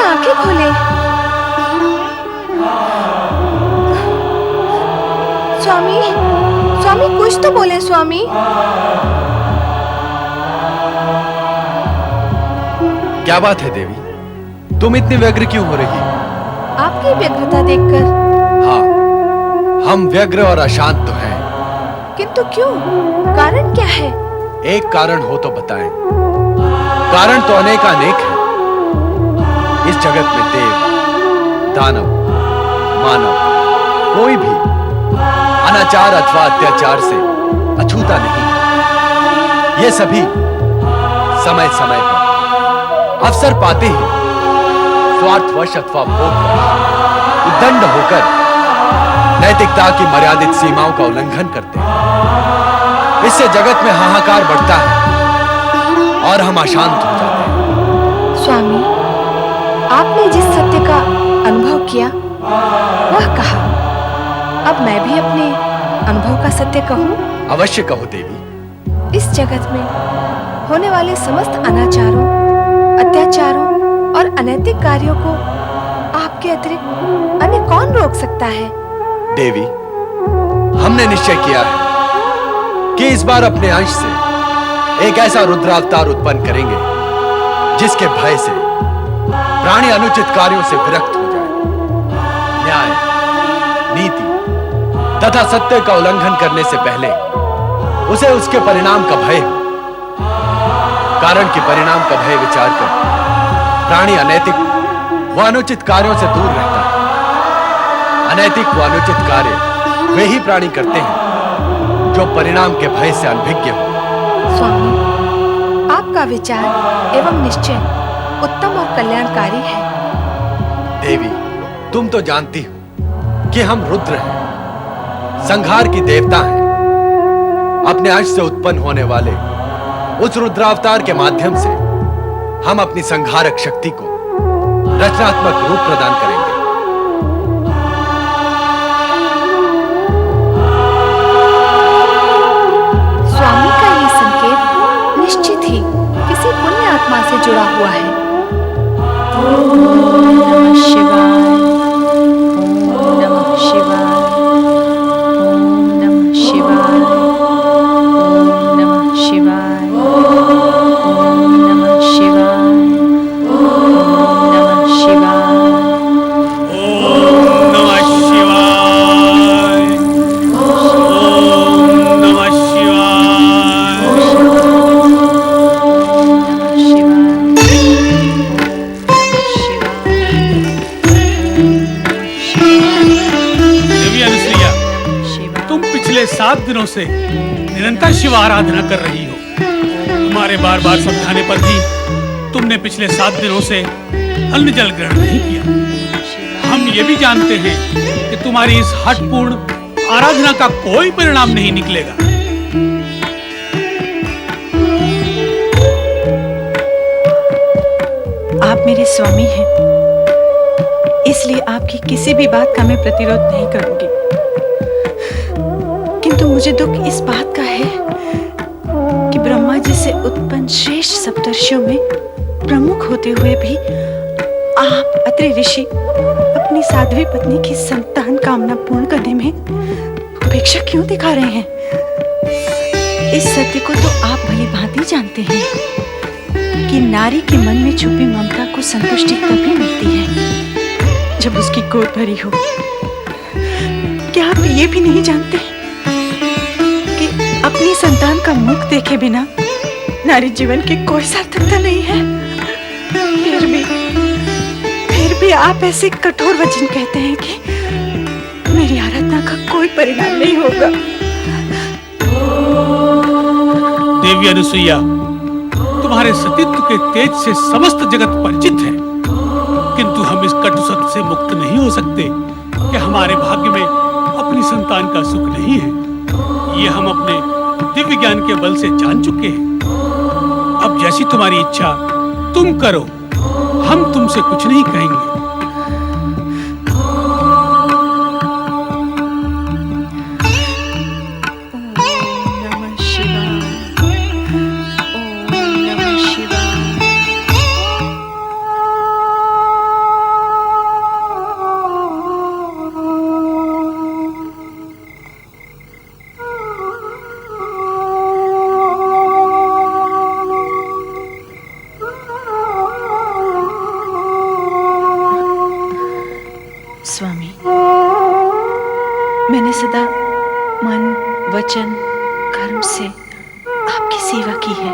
आंखें खोले। स्वामी, स्वामी कुछ तो बोले स्वामी। क्या बात है देवी, तुम इतनी व्यग्र क्यों हो रही? आपकी व्यग्रता देखकर। हाँ, हम व्यग्र और अशांत तो हैं। किंतु क्यों? कारण क्या है? एक कारण हो तो बताएं। कारण तो अनेकानेक है। इस जगत में देव, दानव, मानव कोई भी अनाचार अथवा अत्याचार से अछूता नहीं है। ये सभी समय समय पर अवसर पाते ही स्वार्थवश अथवा भोगवश उद्दंड होकर नैतिकता की मर्यादित सीमाओं का उल्लंघन करते हैं। इससे जगत में हाहाकार बढ़ता है और हम अशांत हो जाते हैं। स्वामी, आपने जिस सत्य का अनुभव किया वह कहा। अब मैं भी अपने अनुभव का सत्य कहूं? अवश्य कहो देवी। इस जगत में होने वाले समस्त अनाचारों, अत्याचारों और अनैतिक कार्यों को आपके अतिरिक्त अन्य कौन रोक सकता है? देवी, हमने निश्चय किया है कि इस बार अपने अंश से एक ऐसा रुद्रावतार उत्पन्न करेंगे जिसके भय से प्राणी अनुचित कार्यों से विरक्त हो जाए। न्याय, नीति तथा सत्य का उल्लंघन करने से पहले उसे उसके परिणाम का भय हो। कारण कि परिणाम का भय विचार कर प्राणी अनैतिक व अनुचित कार्यों से दूर रहता है। अनैतिक व अनुचित कार्य वे ही प्राणी करते हैं जो परिणाम के भय से अनभिज्ञ हो। स्वामी, आपका विचार एवं निश्चय उत्तम और कल्याणकारी है। देवी, तुम तो जानती हो कि हम रुद्र हैं, संहार की देवता हैं। अपने अंश से उत्पन्न होने वाले उस रुद्रावतार के माध्यम से हम अपनी संहारक शक्ति को रचनात्मक रूप प्रदान करेंगे। स्वामी का ये संकेत निश्चित ही किसी पुण्य आत्मा से जुड़ा हुआ है। ओम नमः शिवाय, ओम नमः शिवाय, ओम नमः शिवाय, ओम नमः शिवाय, ओम नमः शिवाय, ओम नमः शिवाय, ओम नमः शिवाय, ओम नमः शिवाय, देवी अनुसुईया, तुम पिछले 7 दिनों से निरंतर शिव आराधना कर रही हो। हमारे बार बार समझाने पर भी तुमने पिछले 7 दिनों से अन्न जल ग्रहण नहीं किया। हम ये भी जानते हैं कि तुम्हारी इस हठपूर्ण आराधना का कोई परिणाम नहीं निकलेगा। आप मेरे स्वामी हैं, इसलिए आपकी किसी भी बात का मैं प्रतिरोध नहीं करूंगी। किंतु मुझे दुख इस बात का है कि ब्रह्मा जी से उत्पन्न श्रेष्ठ सप्तर्षियों में प्रमुख होते हुए भी आप अत्रि ऋषि अपनी साध्वी पत्नी की संतान कामना पूर्ण करने में उपेक्षा क्यों दिखा रहे हैं? इस सत्य को तो आप भली भांति जानते हैं कि नारी के मन में छुपी ममता को संतुष्टि तभी मिलती है जब उसकी गोद भरी हो। क्या आप ये भी नहीं जानते कि अपनी संतान का मुख देखे बिना नारी जीवन की कोई सार्थकता नहीं है? फिर भी आप ऐसे कठोर वचन कहते हैं कि मेरी आराधना का कोई परिणाम नहीं होगा। देवी अनुसुईया, तुम्हारे सतीत्व के तेज से समस्त जगत परिचित है, किंतु हम इस कटु सत्य से मुक्त नहीं हो सकते कि हमारे भाग्य में अपनी संतान का सुख नहीं है। ये हम अपने दिव्य ज्ञान के बल से जान चुके हैं। अब जैसी तुम्हारी इच्छा तुम करो, हम तुमसे कुछ नहीं कहेंगे। मैंने सदा मन, वचन, कर्म से आपकी सेवा की है।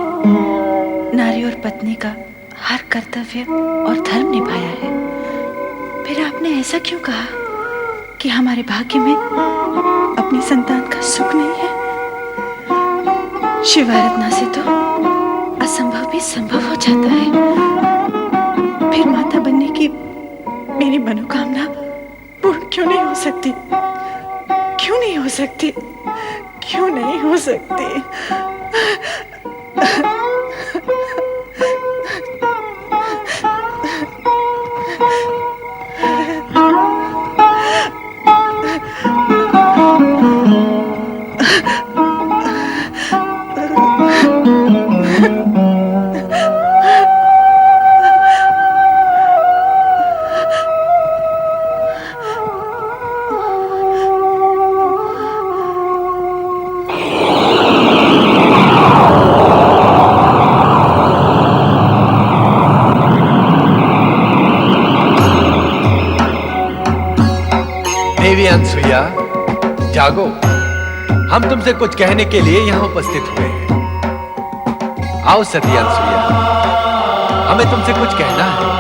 नारी और पत्नी का हर कर्तव्य और धर्म निभाया है। फिर आपने ऐसा क्यों कहा कि हमारे भाग्य में अपनी संतान का सुख नहीं है? शिव आराधना से तो असंभव भी संभव हो जाता है। फिर माता बनने की मेरी मनोकामना पूर्ण क्यों नहीं हो सकती? क्यों नहीं हो सकती? क्यों नहीं हो सकती? देवी अनसुईया, जागो। हम तुमसे कुछ कहने के लिए यहाँ उपस्थित हुए हैं। आओ सती अनसुईया, हमें तुमसे कुछ कहना है।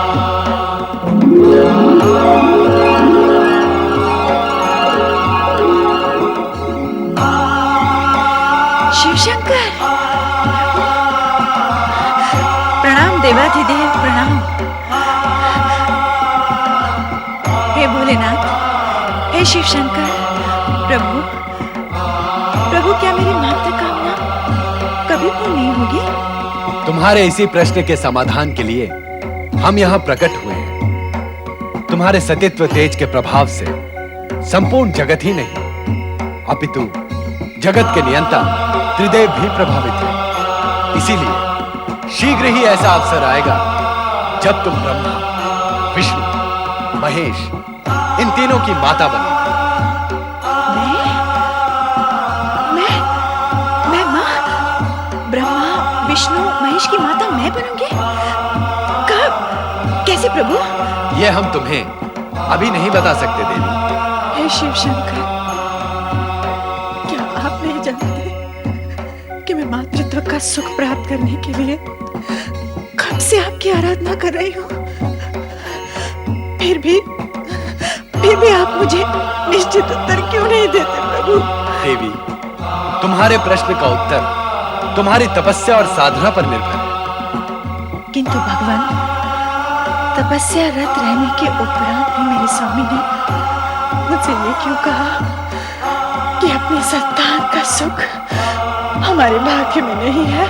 शिवशंकर, प्रणाम देवाधिदेव, प्रणाम। हे भोलेनाथ, हे शिवशंकर, प्रभु, प्रभु, क्या मेरी मात्र कामना कभी पूर्ण नहीं होगी? तुम्हारे इसी प्रश्न के समाधान के लिए हम यहाँ प्रकट हुए हैं। तुम्हारे सतीत्व तेज के प्रभाव से संपूर्ण जगत ही नहीं, अपितु जगत के नियंता त्रिदेव भी प्रभावित हैं। इसीलिए शीघ्र ही ऐसा अवसर आएगा जब तुम ब्रह्मा, विष्णु, महेश इन तीनों की माता बनो। मैं माँ, ब्रह्मा, विष्णु, महेश की माता मैं बनूंगी? कब? कैसे प्रभु? यह हम तुम्हें अभी नहीं बता सकते देवी। हे शिवशंकर, क्या आप नहीं जानते कि मैं मातृत्व का सुख प्राप्त करने के लिए कब से आपकी आराधना कर रही हूँ? फिर भी आप मुझे निश्चित उत्तर क्यों नहीं देते प्रभु? देवी, तुम्हारे प्रश्न का उत्तर तुम्हारी तपस्या और साधना पर निर्भर है। किंतु भगवान, तपस्या रत रहने के उपरांत भी मेरे स्वामी ने मुझसे ये क्यों कहा कि अपनी संतान का सुख हमारे भाग्य में नहीं है?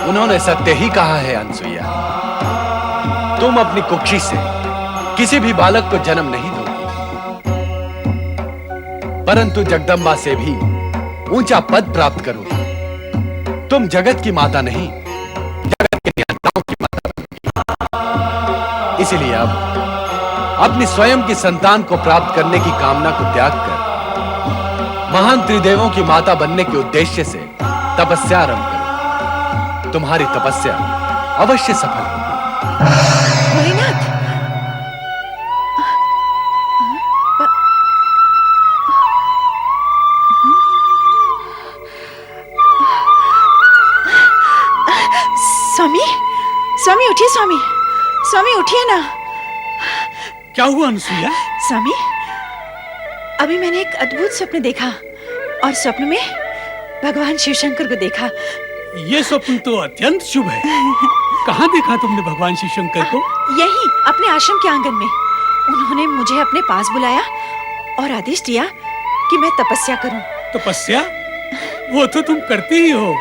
उन्होंने सत्य ही कहा है अनसुईया। तुम अपनी कुक्षी से किसी भी बालक को जन्म नहीं दोगी, परंतु जगदम्बा से भी ऊंचा पद प्राप्त करोगी। तुम जगत की माता नहीं, जगत के नियंताओं की माता बनोगी। इसलिए अब अपनी स्वयं की संतान को प्राप्त करने की कामना को त्याग कर महान त्रिदेवों की माता बनने के उद्देश्य से तपस्या आरंभ करो। तुम्हारी तपस्या अवश्य सफल होगी। भोलेनाथ, स्वामी, स्वामी उठिए, स्वामी, स्वामी उठिए ना। क्या हुआ अनसुईया? स्वामी, अभी मैंने एक अद्भुत स्वप्न देखा और स्वप्न में भगवान शिवशंकर को देखा। ये स्वप्न तो अत्यंत शुभ है। कहाँ देखा तुमने भगवान शिव शंकर को? यही अपने आश्रम के आंगन में। उन्होंने मुझे अपने पास बुलाया और आदेश दिया कि मैं तपस्या करूं। तपस्या? वो तो तुम करती ही हो।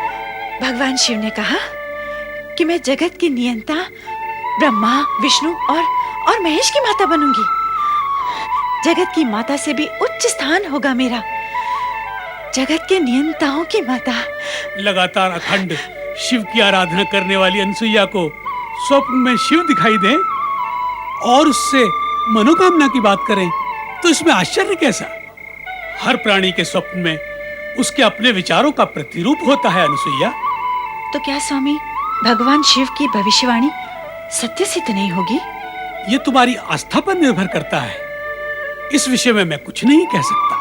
भगवान शिव ने कहा कि मैं जगत की नियंता ब्रह्मा, विष्णु और महेश की माता बनूंगी। जगत की माता से भी उच्च स्थान होगा मेरा, जगत के नियंताओं की माता। लगातार अखंड शिव की आराधना करने वाली अनसुईया को स्वप्न में शिव दिखाई दे और उससे मनोकामना की बात करें तो इसमें आश्चर्य कैसा? हर प्राणी के स्वप्न में उसके अपने विचारों का प्रतिरूप होता है अनसुईया। तो क्या स्वामी, भगवान शिव की भविष्यवाणी सत्य सिद्ध नहीं होगी? ये तुम्हारी आस्था पर निर्भर करता है। इस विषय में मैं कुछ नहीं कह सकता।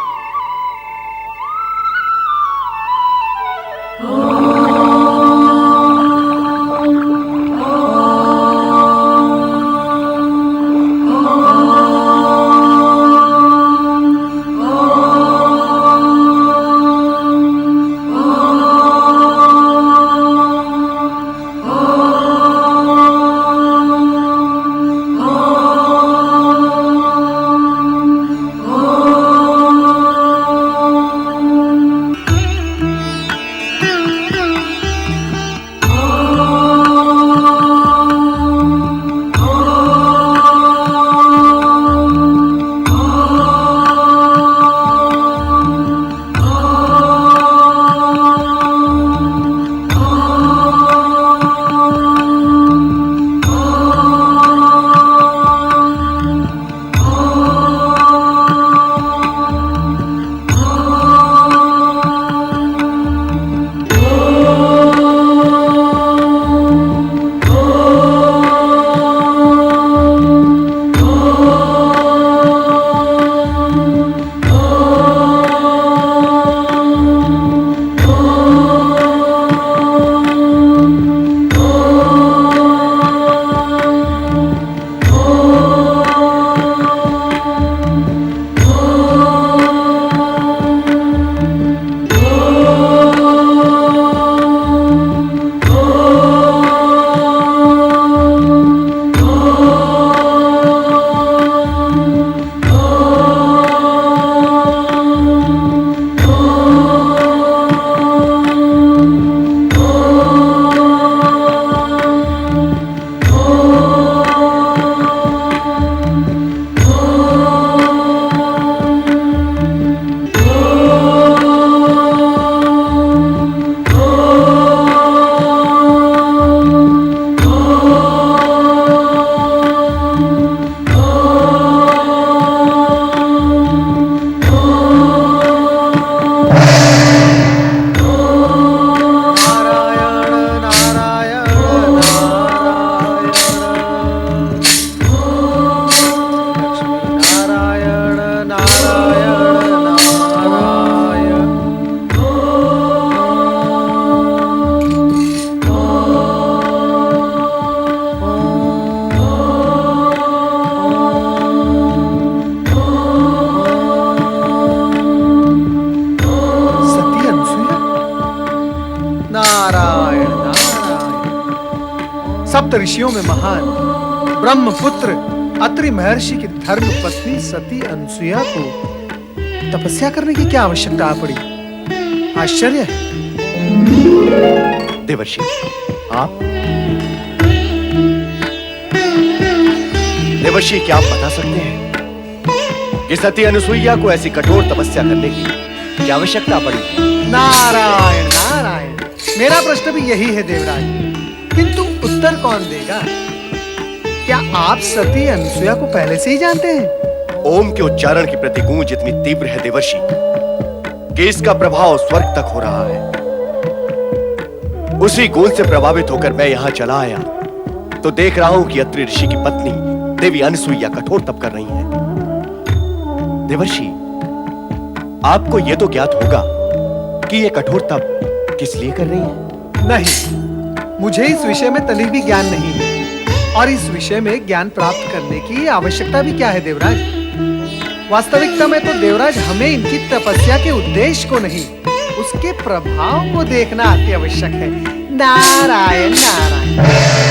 ऋषियों में महान ब्रह्मपुत्र अत्रि महर्षि की धर्म पत्नी सती अनसुया को तपस्या करने की क्या आवश्यकता आ पड़ी? आश्चर्य है। देवर्षि, आप देवर्षि, क्या आप बता सकते हैं कि सती अनुसुईया को ऐसी कठोर तपस्या करने की क्या आवश्यकता पड़ी? नारायण नारायण, मेरा प्रश्न भी यही है देवराज, किंतु उत्तर कौन देगा? क्या आप सती अनुसुया को पहले से ही जानते हैं? ओम के उच्चारण की प्रतिगूंज इतनी तीव्र है देवर्षि कि इसका प्रभाव स्वर्ग तक हो रहा है। उसी गूंज से प्रभावित होकर मैं यहां चला आया तो देख रहा हूं कि अत्रि ऋषि की पत्नी देवी अनसुईया कठोर तप कर रही हैं। देवर्षि, आपको यह तो ज्ञात होगा कि यह कठोर तप किस लिए कर रही हैं? नहीं, मुझे इस विषय में तनिक भी ज्ञान नहीं है, और इस विषय में ज्ञान प्राप्त करने की आवश्यकता भी क्या है देवराज? वास्तविकता में तो देवराज हमें इनकी तपस्या के उद्देश्य को नहीं, उसके प्रभाव को देखना अति आवश्यक है। नारायण नारायण।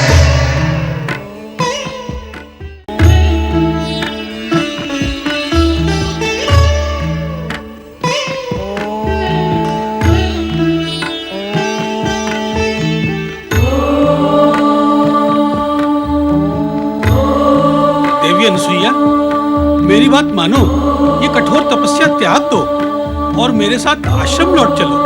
देवी अनसुईया, मेरी बात मानो, ये कठोर तपस्या त्याग दो और मेरे साथ आश्रम लौट चलो।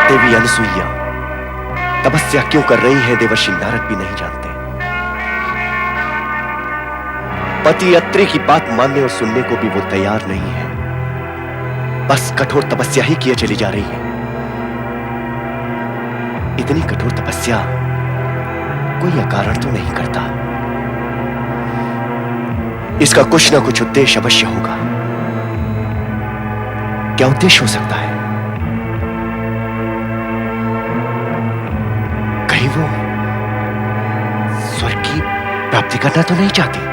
देवी अनसुईया तपस्या क्यों कर रही है देवर्षि नारद भी नहीं जानते। पति अत्रि की बात मानने और सुनने को भी वो तैयार नहीं है, बस कठोर तपस्या ही किए चली जा रही है। इतनी कठोर तपस्या कोई अकारण तो नहीं करता, इसका कुछ ना कुछ उद्देश्य अवश्य होगा। क्या उद्देश्य हो सकता है? कहीं वो स्वर्ग की प्राप्ति करना तो नहीं चाहती?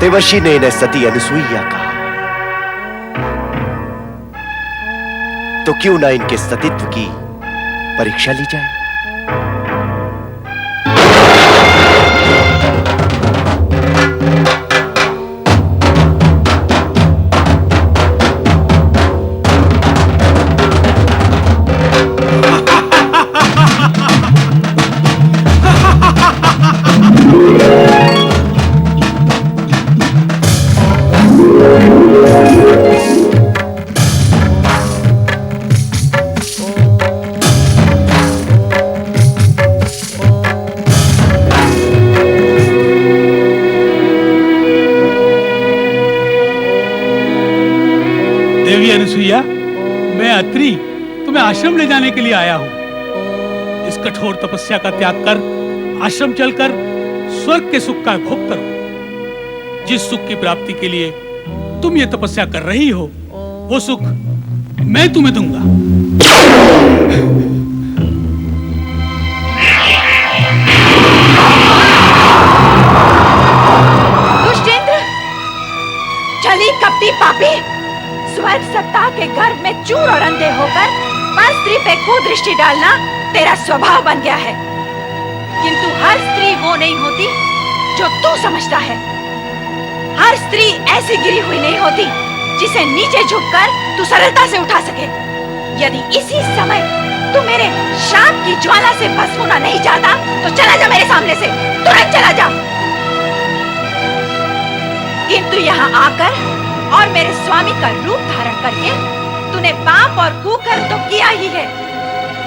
देवर्षि ने इन्हें सती अनुसुईया कहा, तो क्यों ना इनके सतीत्व की परीक्षा ली जाए। देवी अनसुईया, मैं अत्रि तुम्हें आश्रम ले जाने के लिए आया हूं। इस कठोर तपस्या का त्याग कर आश्रम चलकर स्वर्ग के सुख का भोग करो। जिस सुख की प्राप्ति के लिए तुम ये तपस्या कर रही हो, वो सुख मैं तुम्हें दूंगा। दुष्टेंद्र, चली कपटी पापी, स्वर्ग सत्ता के गर्भ में चूर और अंधे होकर पर स्त्री पे कुदृष्टि डालना तेरा स्वभाव बन गया है। किंतु हर स्त्री वो नहीं होती जो तू समझता है। हर स्त्री ऐसी गिरी हुई नहीं होती जिसे नीचे झुककर तू सरलता से उठा सके। यदि इसी समय तू मेरे शाप की ज्वाला से भस्म होना नहीं चाहता तो चला जा मेरे सामने से, तुरंत चला जा। किंतु यहाँ आकर और मेरे स्वामी का रूप धारण करके तूने पाप और कुकर्म तो किया ही है,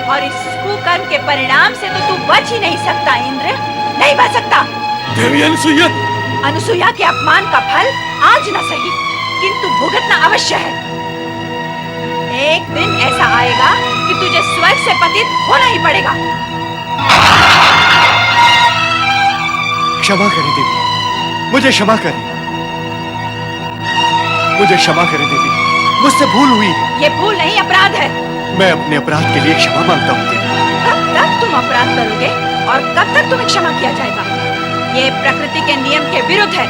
और इस कुकर्म के परिणाम से तो तू बच ही नहीं सकता इंद्र, नहीं बच सकता। देवी अनसुईया, अनुसुईया के अपमान का फल आज न सही किंतु भुगतना अवश्य है। एक दिन ऐसा आएगा कि तुझे स्वर्ग से पतित होना ही पड़ेगा। क्षमा करें देवी, मुझे क्षमा करें। मुझे क्षमा करें देवी, मुझसे भूल हुई है। ये भूल नहीं, अपराध है। मैं अपने अपराध के लिए क्षमा मांगता हूँ देवी। कब तक तुम अपराध करोगे और कब तक तुम्हें क्षमा किया जाएगा? ये प्रकृति के नियम के विरुद्ध है।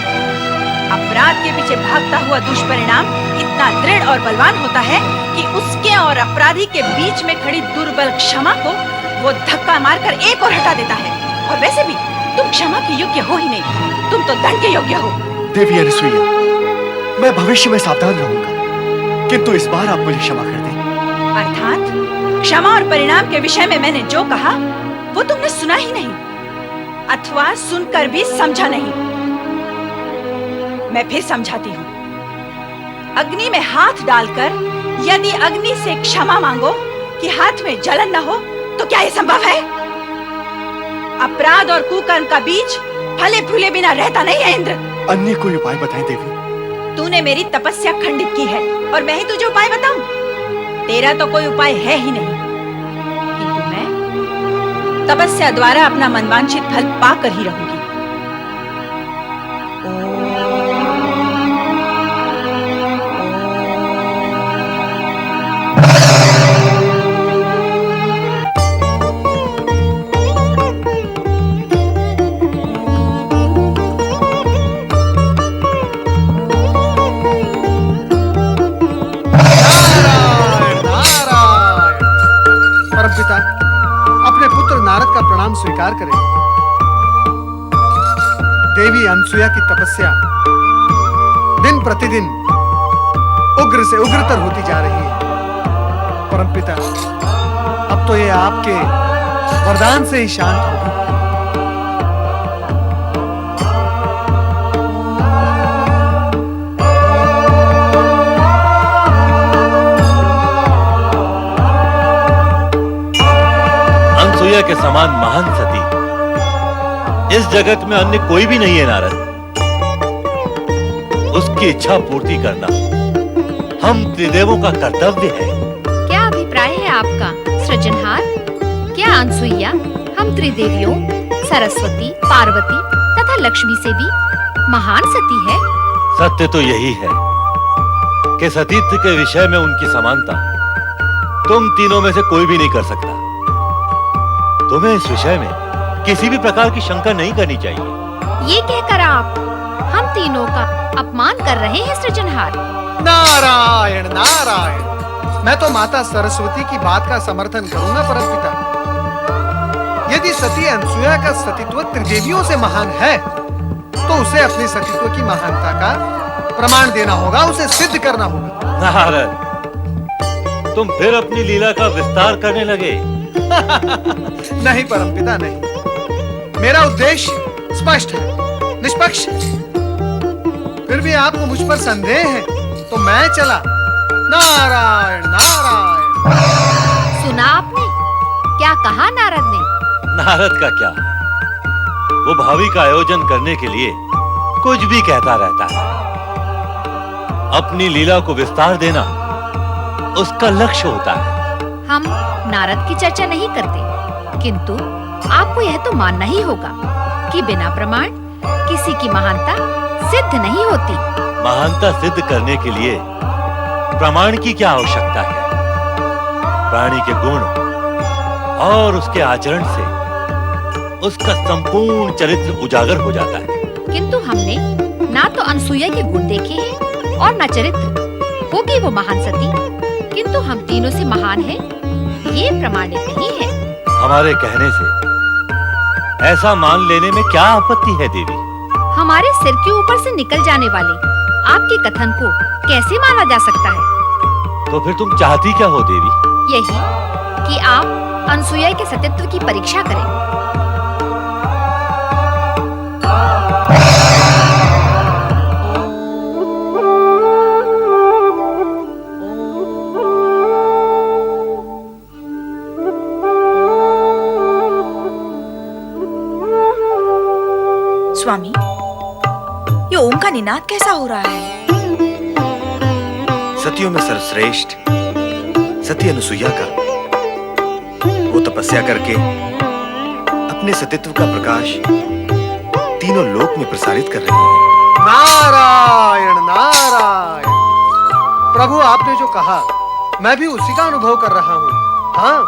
अपराध के पीछे भागता हुआ दुष्परिणाम इतना दृढ़ और बलवान होता है कि उसके और अपराधी के बीच में खड़ी दुर्बल क्षमा को वो धक्का मारकर एक और हटा देता है। और वैसे भी तुम क्षमा के योग्य हो ही नहीं, तुम तो दंड के योग्य हो। देवी अनुसुईया, मैं भविष्य में सावधान रहूंगा, किंतु इस बार आप मुझे क्षमा कर दें। अर्थात क्षमा और परिणाम के विषय में मैंने जो कहा वो तुमने सुना ही नहीं, अथवा सुनकर भी समझा नहीं। मैं फिर समझाती हूँ। अग्नि में हाथ डालकर यदि अग्नि से क्षमा मांगो कि हाथ में जलन न हो, तो क्या ये संभव है? अपराध और कुकर्म का बीज फले फूले बिना रहता नहीं है इंद्र। अन्य कोई उपाय बताएं देवी। तूने मेरी तपस्या खंडित की है और मैं ही तुझे उपाय बताऊं? तेरा तो कोई उपाय है ही नहीं, किंतु मैं तपस्या द्वारा अपना मनवांछित फल पाकर ही रहूंगी। परमपिता, अपने पुत्र नारद का प्रणाम स्वीकार करें। देवी अनसुया की तपस्या दिन प्रतिदिन उग्र से उग्रतर होती जा रही है। परमपिता, अब तो ये आपके वरदान से ही शांत होगी। के समान महान सती इस जगत में अन्य कोई भी नहीं है नारद। उसकी इच्छा पूर्ति करना हम त्रिदेवों का कर्तव्य है। क्या अभिप्राय है आपका सृजनहार? क्या अनसुईया हम त्रिदेवियों सरस्वती, पार्वती तथा लक्ष्मी से भी महान सती है? सत्य तो यही है कि सतीत्व के विषय में उनकी समानता तुम तीनों में से कोई भी नहीं कर सकता। तुम्हें इस विषय में किसी भी प्रकार की शंका नहीं करनी चाहिए। ये कहकर आप हम तीनों का अपमान कर रहे हैं सृजनहार। नारायण नारायण, मैं तो माता सरस्वती की बात का समर्थन करूंगा परमपिता। यदि सती अनसुया का सतीत्व त्रिदेवियों से महान है, तो उसे अपने सतीत्व की महानता का प्रमाण देना होगा, उसे सिद्ध करना होगा। नारद, तुम फिर अपनी लीला का विस्तार करने लगे। नहीं परमपिता, नहीं। मेरा उद्देश्य स्पष्ट है, निष्पक्ष है। फिर भी आपको मुझ पर संदेह है, तो मैं चला। नारायण नारायण। सुना आपने क्या कहा नारद ने? नारद का क्या, वो भावी का आयोजन करने के लिए कुछ भी कहता रहता है। अपनी लीला को विस्तार देना उसका लक्ष्य होता है। हम नारद की चर्चा नहीं करते, किंतु आपको यह तो मानना ही होगा कि बिना प्रमाण किसी की महानता सिद्ध नहीं होती। महानता सिद्ध करने के लिए प्रमाण की क्या आवश्यकता है? प्राणी के गुण और उसके आचरण से उसका संपूर्ण चरित्र उजागर हो जाता है। किंतु हमने ना तो अनसुईया के गुण देखे हैं और न चरित्र। होगी वो महान सती, किंतु हम तीनों से महान है, ये प्रमाणित नहीं है। हमारे कहने से ऐसा मान लेने में क्या आपत्ति है देवी? हमारे सिर के ऊपर से निकल जाने वाले आपके कथन को कैसे माना जा सकता है? तो फिर तुम चाहती क्या हो देवी? यही कि आप अनसुईया के सतीत्व की परीक्षा करें। स्वामी, ये ओम का निनाद कैसा हो रहा है? सतियों में सर्वश्रेष्ठ सती अनुसुईया का वो तपस्या करके अपने सतीत्व का प्रकाश तीनों लोक में प्रसारित कर रही है। नारायण नारायण। आपने जो कहा मैं भी उसी का अनुभव कर रहा हूँ। हाँ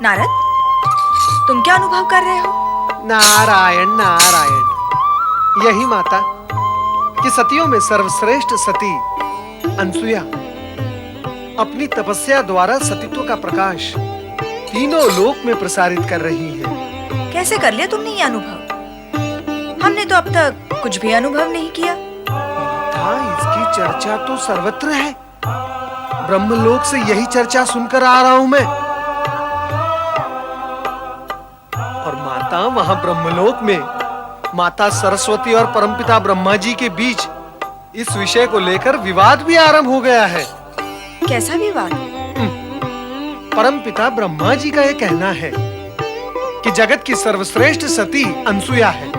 नारद, तुम क्या अनुभव कर रहे हो? नारायण नारायण, यही माता कि सतियों में सर्वश्रेष्ठ सती अनसुया अपनी तपस्या द्वारा सतीत्व का प्रकाश तीनों लोक में प्रसारित कर रही है। कैसे कर लिया तुमने ये अनुभव? हमने तो अब तक कुछ भी अनुभव नहीं किया। हाँ, इसकी चर्चा तो सर्वत्र है। ब्रह्मलोक से यही चर्चा सुनकर आ रहा हूं मैं। और माता, वहां ब्रह्मलोक में माता सरस्वती और परमपिता ब्रह्मा जी के बीच इस विषय को लेकर विवाद भी आरंभ हो गया है। कैसा विवाद? परमपिता ब्रह्मा जी का यह कहना है कि जगत की सर्वश्रेष्ठ सती अनसुया है,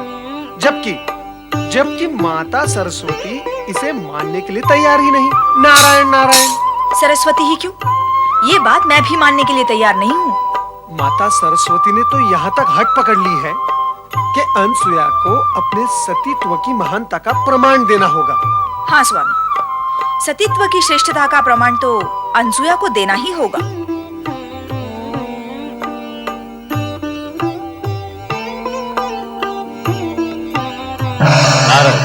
जबकि माता सरस्वती इसे मानने के लिए तैयार ही नहीं। नारायण नारायण। सरस्वती ही क्यों? ये बात मैं भी मानने के लिए तैयार नहीं हूँ। माता सरस्वती ने तो यहाँ तक हट पकड़ ली है कि अनसुया को अपने सतीत्व की महानता का प्रमाण देना होगा। हाँ स्वामी, सतीत्व की श्रेष्ठता का प्रमाण तो अनसुया को देना ही होगा। नारद,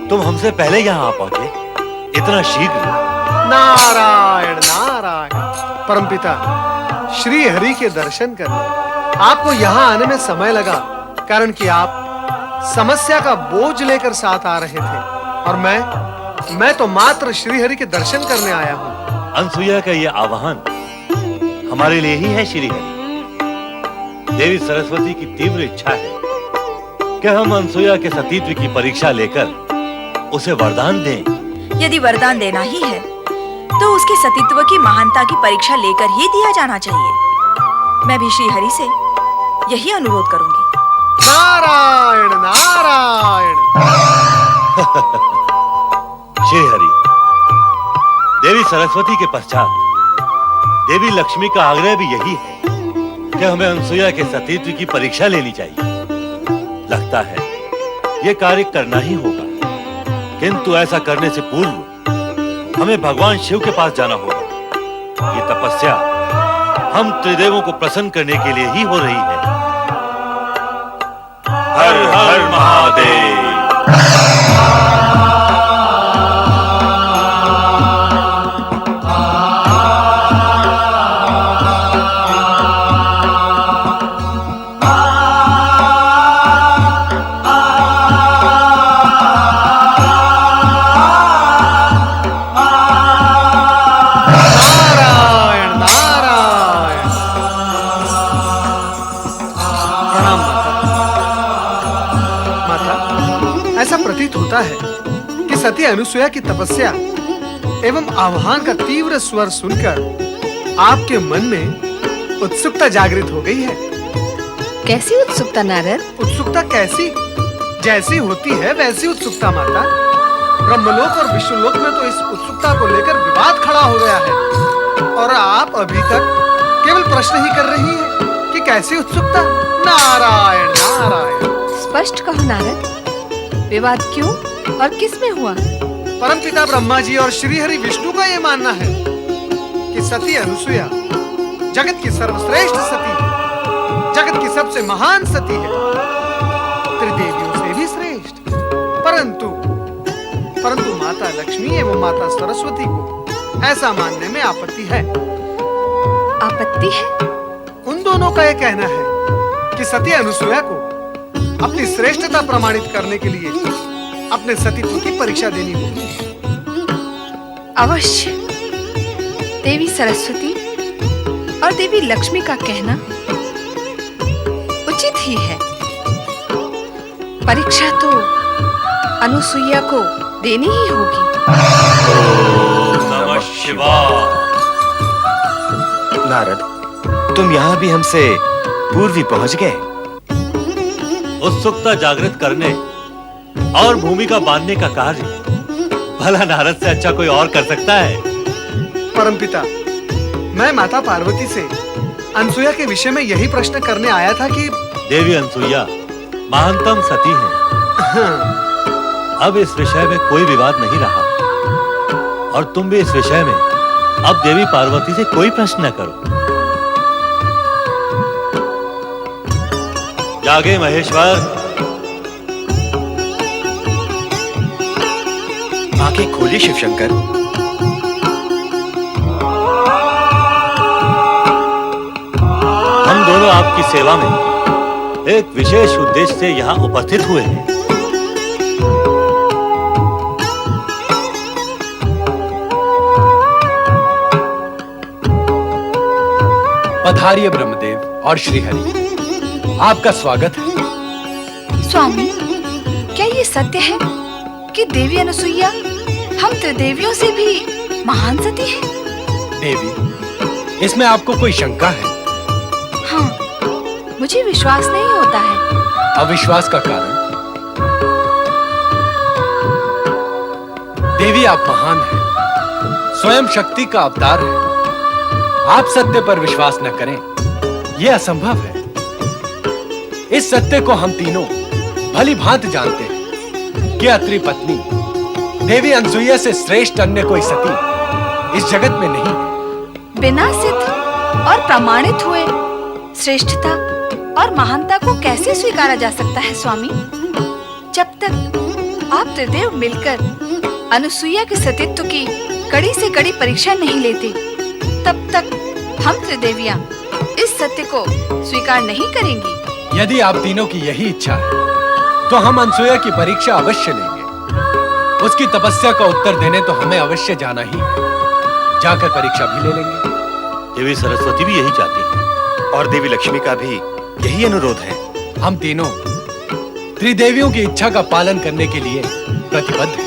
तुम हमसे पहले यहाँ आ पहुंचे, इतना शीघ्र? नारायण नारायण। परमपिता, श्री हरि के दर्शन करने आपको यहाँ आने में समय लगा, कारण कि आप समस्या का बोझ लेकर साथ आ रहे थे, और मैं तो मात्र श्री हरि के दर्शन करने आया हूँ। अनसुया का यह आह्वान हमारे लिए ही है श्री हरि। देवी सरस्वती की तीव्र इच्छा है कि हम अनसुया के सतीत्व की परीक्षा लेकर उसे वरदान दें। यदि वरदान देना ही है तो उसके सतीत्व की महानता की परीक्षा लेकर ही दिया जाना चाहिए। मैं भी श्री हरि से यही अनुरोध करूंगी। नारायण नारायण। श्री हरि, देवी सरस्वती के पश्चात देवी लक्ष्मी का आग्रह भी यही है कि हमें अनसुया के सतीत्व की परीक्षा लेनी चाहिए। लगता है यह कार्य करना ही होगा, किंतु ऐसा करने से पूर्व हमें भगवान शिव के पास जाना होगा। ये तपस्या हम त्रिदेवों को प्रसन्न करने के लिए ही हो रही है। हर हर महादेव। होता है कि सती अनुसुया की तपस्या एवं आह्वान का तीव्र स्वर सुनकर आपके मन में उत्सुकता जागृत हो गई है। कैसी उत्सुकता नारद? उत्सुकता कैसी? जैसी होती है वैसी उत्सुकता माता। ब्रह्मलोक और विष्णुलोक में तो इस उत्सुकता को लेकर विवाद खड़ा हो गया है, और आप अभी तक केवल प्रश्न ही कर रही हैं कि कैसी उत्सुकता। नारायण नारायण। स्पष्ट कहो नारद, विवाद क्यों और किस में हुआ? परमपिता ब्रह्मा जी और श्री हरि विष्णु का यह मानना है कि सती अनुसुया जगत की सर्वश्रेष्ठ सती है, जगत की सबसे महान सती है, त्रिदेवियों से भी श्रेष्ठ। परंतु माता लक्ष्मी एवं माता सरस्वती को ऐसा मानने में आपत्ति है। आपत्ति है? उन दोनों का यह कहना है कि सती अनुसुया को अपनी श्रेष्ठता प्रमाणित करने के लिए अपने सतीत्व की परीक्षा देनी होगी। अवश्य। देवी सरस्वती और देवी लक्ष्मी का कहना उचित ही है। परीक्षा तो अनुसुईया को देनी ही होगी। ओम नमः शिवाय। नारद, तुम यहाँ भी हमसे पूर्व ही पहुंच गए। उत्सुकता जागृत करने और भूमिका बांधने का कार्य भला नारद से अच्छा कोई और कर सकता है? परमपिता, मैं माता पार्वती से अनसुया के विषय में यही प्रश्न करने आया था कि देवी अनसुईया महानतम सती है। अब इस विषय में कोई विवाद नहीं रहा। और तुम भी इस विषय में अब देवी पार्वती से कोई प्रश्न न करो। जागे महेश्वर। आंखें खोलिए शिवशंकर। हम दोनों आपकी सेवा में एक विशेष उद्देश्य से यहाँ उपस्थित हुए हैं। पधारिए ब्रह्मदेव और श्रीहरि, आपका स्वागत है। स्वामी, क्या ये सत्य है कि देवी अनुसुईया हम त्रिदेवियों से भी महान सती है? देवी, इसमें आपको कोई शंका है? हाँ, मुझे विश्वास नहीं होता है। अविश्वास का कारण? देवी, आप महान हैं, स्वयं शक्ति का अवतार है। आप सत्य पर विश्वास न करें, यह असंभव है। इस सत्य को हम तीनों भली भांति जानते हैं कि अत्रि पत्नी देवी अनसुईया से श्रेष्ठ अन्य कोई सती इस जगत में नहीं है। बिना सिद्ध और प्रमाणित हुए श्रेष्ठता और महानता को कैसे स्वीकारा जा सकता है स्वामी? जब तक आप त्रिदेव मिलकर अनुसुईया के सतीत्व की कड़ी से कड़ी परीक्षा नहीं लेते, तब तक हम त्रिदेवियां इस सत्य को स्वीकार नहीं करेंगी। यदि आप तीनों की यही इच्छा है, तो हम अनसुईया की परीक्षा अवश्य लेंगे। उसकी तपस्या का उत्तर देने तो हमें अवश्य जाना ही है। जाकर परीक्षा भी ले लेंगे। देवी सरस्वती भी यही चाहती है और देवी लक्ष्मी का भी यही अनुरोध है। हम तीनों त्रिदेवियों की इच्छा का पालन करने के लिए प्रतिबद्ध हैं।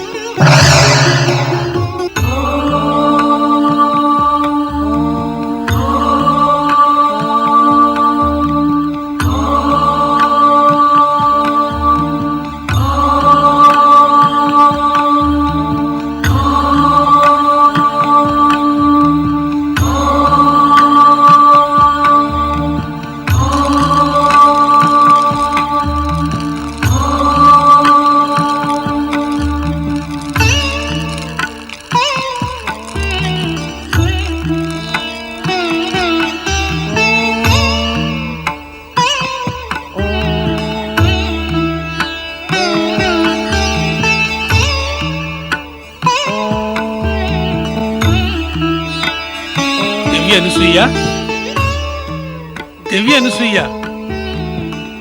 देवी अनुसुईया,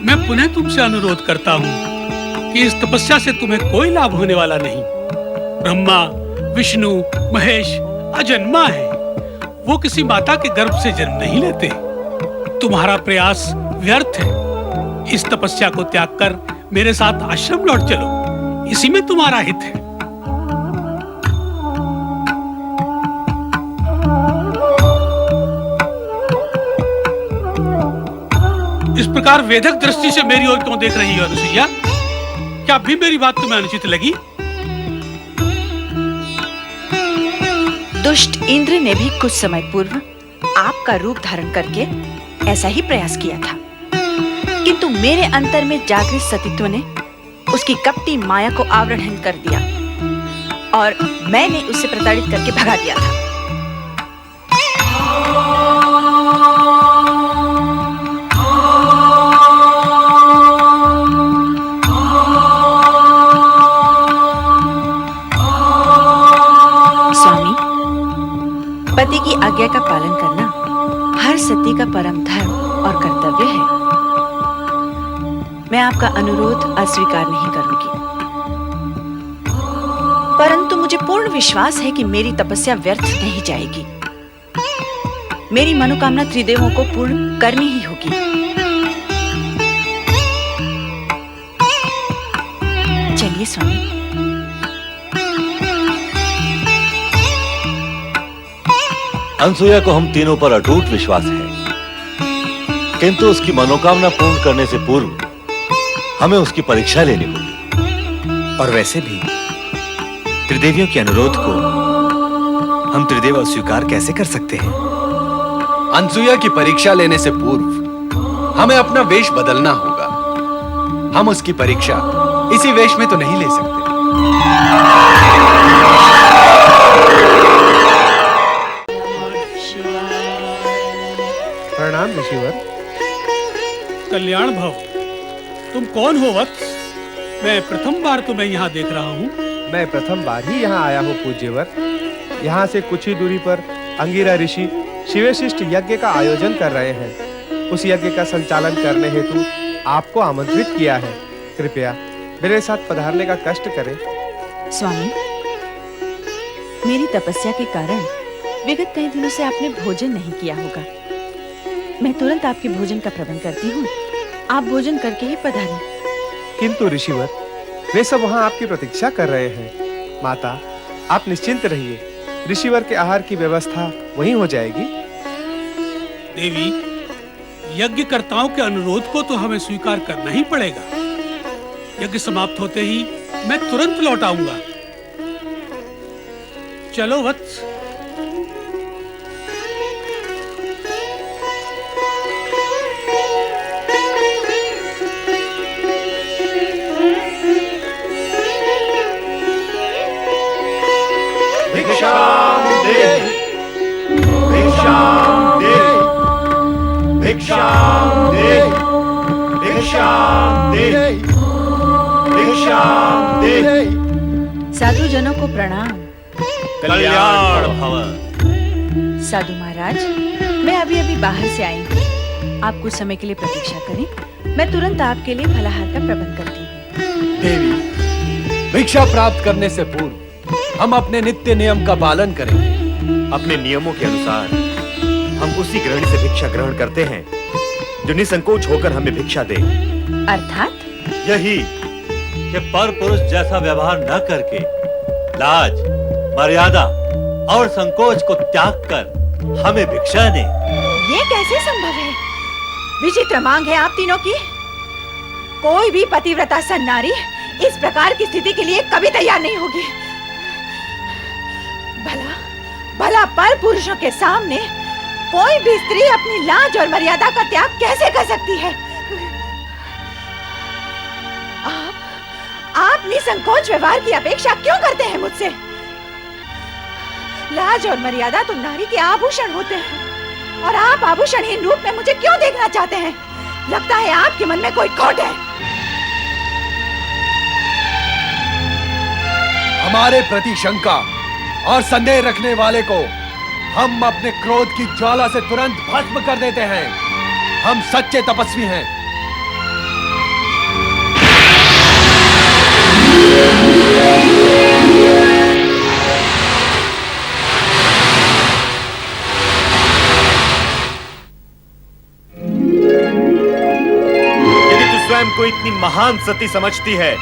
मैं पुनः तुमसे अनुरोध करता हूँ कि इस तपस्या से तुम्हें कोई लाभ होने वाला नहीं। ब्रह्मा, विष्णु, महेश अजन्मा है। वो किसी माता के गर्भ से जन्म नहीं लेते। तुम्हारा प्रयास व्यर्थ है। इस तपस्या को त्याग कर मेरे साथ आश्रम लौट चलो, इसी में तुम्हारा हित है। इस प्रकार वेधक दृष्टि से मेरी ओर क्यों देख रही हो अनुसुईया? क्या अभी मेरी बात तुम्हें अनुचित लगी? दुष्ट इंद्र ने भी कुछ समय पूर्व आपका रूप धारण करके ऐसा ही प्रयास किया था, किंतु मेरे अंतर में जागृत सतीत्व ने उसकी कपटी माया को आवरण कर दिया और मैंने उसे प्रताड़ित करके भगा दिया था। पति की आज्ञा का पालन करना हर सती का परम धर्म और कर्तव्य है। मैं आपका अनुरोध अस्वीकार नहीं करूंगी, परंतु मुझे पूर्ण विश्वास है कि मेरी तपस्या व्यर्थ नहीं जाएगी। मेरी मनोकामना त्रिदेवों को पूर्ण करनी ही होगी। चलिए स्वामी। अनसुईया को हम तीनों पर अटूट विश्वास है, किंतु उसकी मनोकामना पूर्ण करने से पूर्व हमें उसकी परीक्षा लेनी होगी। और वैसे भी त्रिदेवियों के अनुरोध को हम त्रिदेव अस्वीकार कैसे कर सकते हैं? अनसुईया की परीक्षा लेने से पूर्व हमें अपना वेश बदलना होगा। हम उसकी परीक्षा इसी वेश में तो नहीं ले सकते। तुम कौन हो वत्स? मैं प्रथम बार तुम्हें यहाँ देख रहा हूँ। मैं प्रथम बार ही यहाँ आया हूँ पूज्यवर। यहाँ से कुछ ही दूरी पर अंगिरा ऋषि शिवशिष्ट यज्ञ का आयोजन कर रहे हैं। उस यज्ञ का संचालन करने हेतु आपको आमंत्रित किया है। कृपया मेरे साथ पधारने का कष्ट करें। स्वामी, मेरी तपस्या के कारण विगत कई दिनों से आपने भोजन नहीं किया होगा। मैं तुरंत आपके भोजन का प्रबंध करती हूँ। आप भोजन करके ही पधारें। किंतु ऋषिवर, वे सब वहाँ आपकी प्रतीक्षा कर रहे हैं। माता, आप निश्चिंत रहिए, ऋषिवर के आहार की व्यवस्था वहीं हो जाएगी। देवी, यज्ञकर्ताओं के अनुरोध को तो हमें स्वीकार करना ही पड़ेगा। यज्ञ समाप्त होते ही मैं तुरंत लौट आऊंगा। चलो वत्स। भिक्षाम दे, भिक्षाम दे, भिक्षाम दे, भिक्षाम दे, भिक्षाम दे। साधु जनों को प्रणाम। कल्याण भव। साधु महाराज, मैं अभी अभी बाहर से आई हूँ। आप कुछ समय के लिए प्रतीक्षा करें, मैं तुरंत आपके लिए फलाहार का प्रबंध करती हूँ। देवी, भिक्षा प्राप्त करने से पूर्व हम अपने नित्य नियम का पालन करेंगे। अपने नियमों के अनुसार हम उसी गृहिणी से भिक्षा ग्रहण करते हैं जो निसंकोच होकर हमें भिक्षा दे। अर्थात यही कि पर पुरुष जैसा व्यवहार न करके लाज, मर्यादा और संकोच को त्याग कर हमें भिक्षा दे। ये कैसे संभव है? विचित्र मांग है आप तीनों की। कोई भी पतिव्रता सन्नारी इस प्रकार की स्थिति के लिए कभी तैयार नहीं होगी। भला भला पर पुरुषों के सामने कोई भी स्त्री अपनी लाज और मर्यादा का त्याग कैसे कर सकती है? आप निसंकोच व्यवहार की अपेक्षा क्यों करते हैं मुझसे? लाज और मर्यादा तो नारी के आभूषण होते हैं, और आप आभूषणहीन रूप में मुझे क्यों देखना चाहते हैं? लगता है आपके मन में कोई खोट है। हमारे प्रति शंका और संदेह रखने वाले को हम अपने क्रोध की ज्वाला से तुरंत भस्म कर देते हैं। हम सच्चे तपस्वी हैं। यदि तू स्वयं को इतनी महान सती समझती है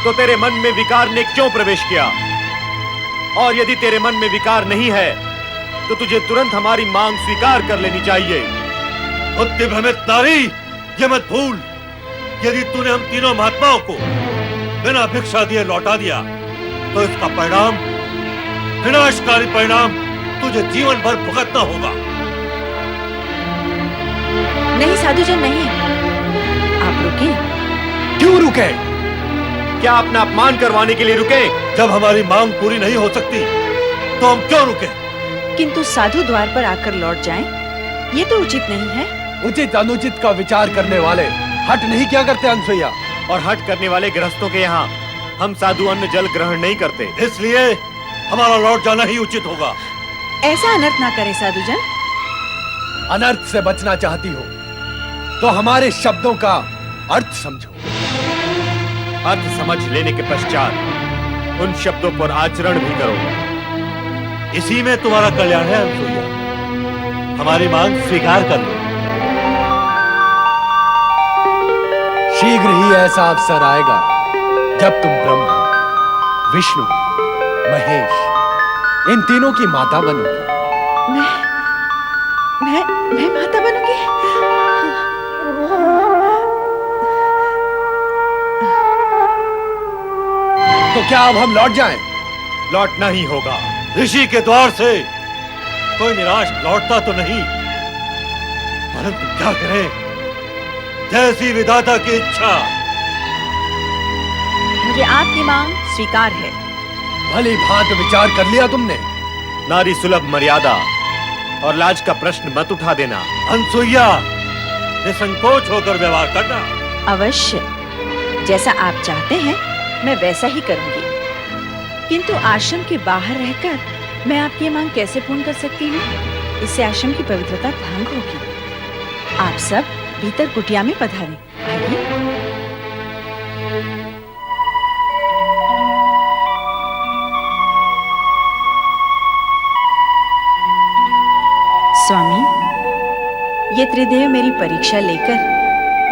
तो तेरे मन में विकार ने क्यों प्रवेश किया? और यदि तेरे मन में विकार नहीं है तो तुझे तुरंत हमारी मांग स्वीकार कर लेनी चाहिए। बुद्धि भ्रमित नारी, ये मत भूल, यदि तूने हम तीनों महात्माओं को बिना भिक्षा दिए लौटा दिया तो इसका परिणाम, विनाशकारी परिणाम तुझे जीवन भर भुगतना होगा। नहीं साधुजन, नहीं। आप रुके। क्यों रुके? क्या अपना अपमान करवाने के लिए रुके? जब हमारी मांग पूरी नहीं हो सकती तो हम क्यों रुके? किंतु साधु द्वार पर आकर लौट जाएं, ये तो उचित नहीं है। उचित अनुचित का विचार करने वाले हट नहीं क्या करते अनसुईया? और हट करने वाले गृहस्थों के यहाँ हम साधु अन्न जल ग्रहण नहीं करते। इसलिए हमारा लौट जाना ही उचित होगा। ऐसा अनर्थ ना करे साधुजन। अनर्थ से बचना चाहती हो तो हमारे शब्दों का अर्थ समझो। अर्थ समझ लेने के पश्चात उन शब्दों पर आचरण भी करो। इसी में तुम्हारा कल्याण है अनसुईया। हमारी मांग स्वीकार कर लो। शीघ्र ही ऐसा अवसर आएगा जब तुम ब्रह्मा, विष्णु, महेश इन तीनों की माता बनोगी। मैं माता बनूंगी? तो क्या अब हम लौट जाएं? लौटना ही होगा। ऋषि के द्वार से कोई निराश लौटता तो नहीं, परंतु क्या करें, जैसी विधाता की इच्छा। मुझे आपकी मांग स्वीकार है। भली भांत विचार कर लिया तुमने? नारी सुलभ मर्यादा और लाज का प्रश्न मत उठा देना। अनसुईया, निसंकोच होकर व्यवहार करना। अवश्य। जैसा आप चाहते हैं मैं वैसा ही करूंगी, किंतु आश्रम के बाहर रहकर मैं आपकी मांग कैसे पूर्ण कर सकती हूँ? इससे आश्रम की पवित्रता भंग होगी। आप सब भीतर कुटिया में पधारें। आइए। स्वामी, ये त्रिदेव मेरी परीक्षा लेकर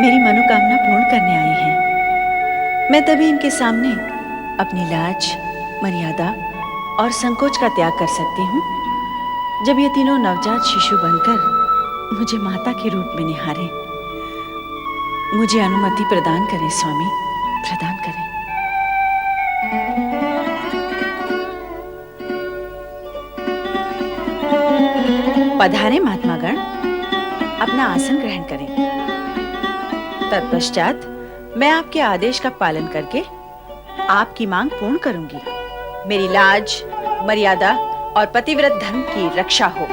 मेरी मनोकामना पूर्ण करने आए हैं। मैं तभी इनके सामने अपनी लाज, मर्यादा और संकोच का त्याग कर सकती हूँ जब ये तीनों नवजात शिशु बनकर मुझे माता के रूप में निहारें। मुझे अनुमति प्रदान करें स्वामी, प्रदान करें। पधारे महात्मागण, अपना आसन ग्रहण करें। तत्पश्चात मैं आपके आदेश का पालन करके आपकी मांग पूर्ण करूंगी। मेरी लाज, मर्यादा और पतिव्रत धर्म की रक्षा हो।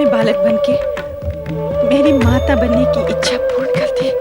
बालक बनके मेरी माता बनने की इच्छा पूर्ण कर दी।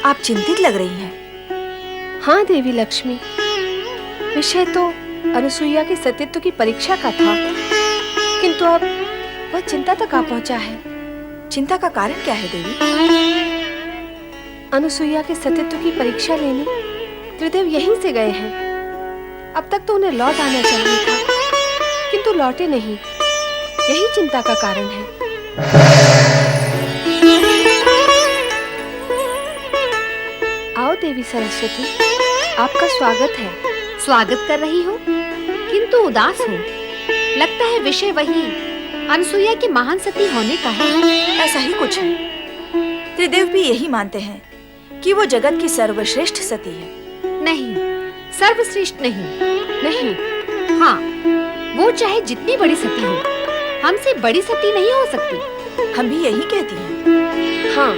आप चिंतित लग रही हैं। हाँ देवी लक्ष्मी, विषय तो अनुसुईया के सतीत्व की परीक्षा का था, किंतु अब वह चिंता तक आ पहुंचा है। चिंता का कारण क्या है देवी? अनुसुईया के सतीत्व की परीक्षा लेने त्रिदेव यहीं से गए हैं। अब तक तो उन्हें लौट आना चाहिए था, किंतु लौटे नहीं। यही चिंता का कारण है। आओ देवी सरस्वती, आपका स्वागत है। स्वागत कर रही हो, किंतु उदास हो। लगता है विषय वही अनुसुईया की महान सती होने का है। ऐसा ही कुछ है। त्रिदेव भी यही मानते हैं कि वो जगत की सर्वश्रेष्ठ सती है। नहीं, सर्वश्रेष्ठ नहीं। हाँ, वो चाहे जितनी बड़ी सती हो, हमसे बड़ी सती नहीं हो सकती। हम भी यही कहती हैं। हाँ,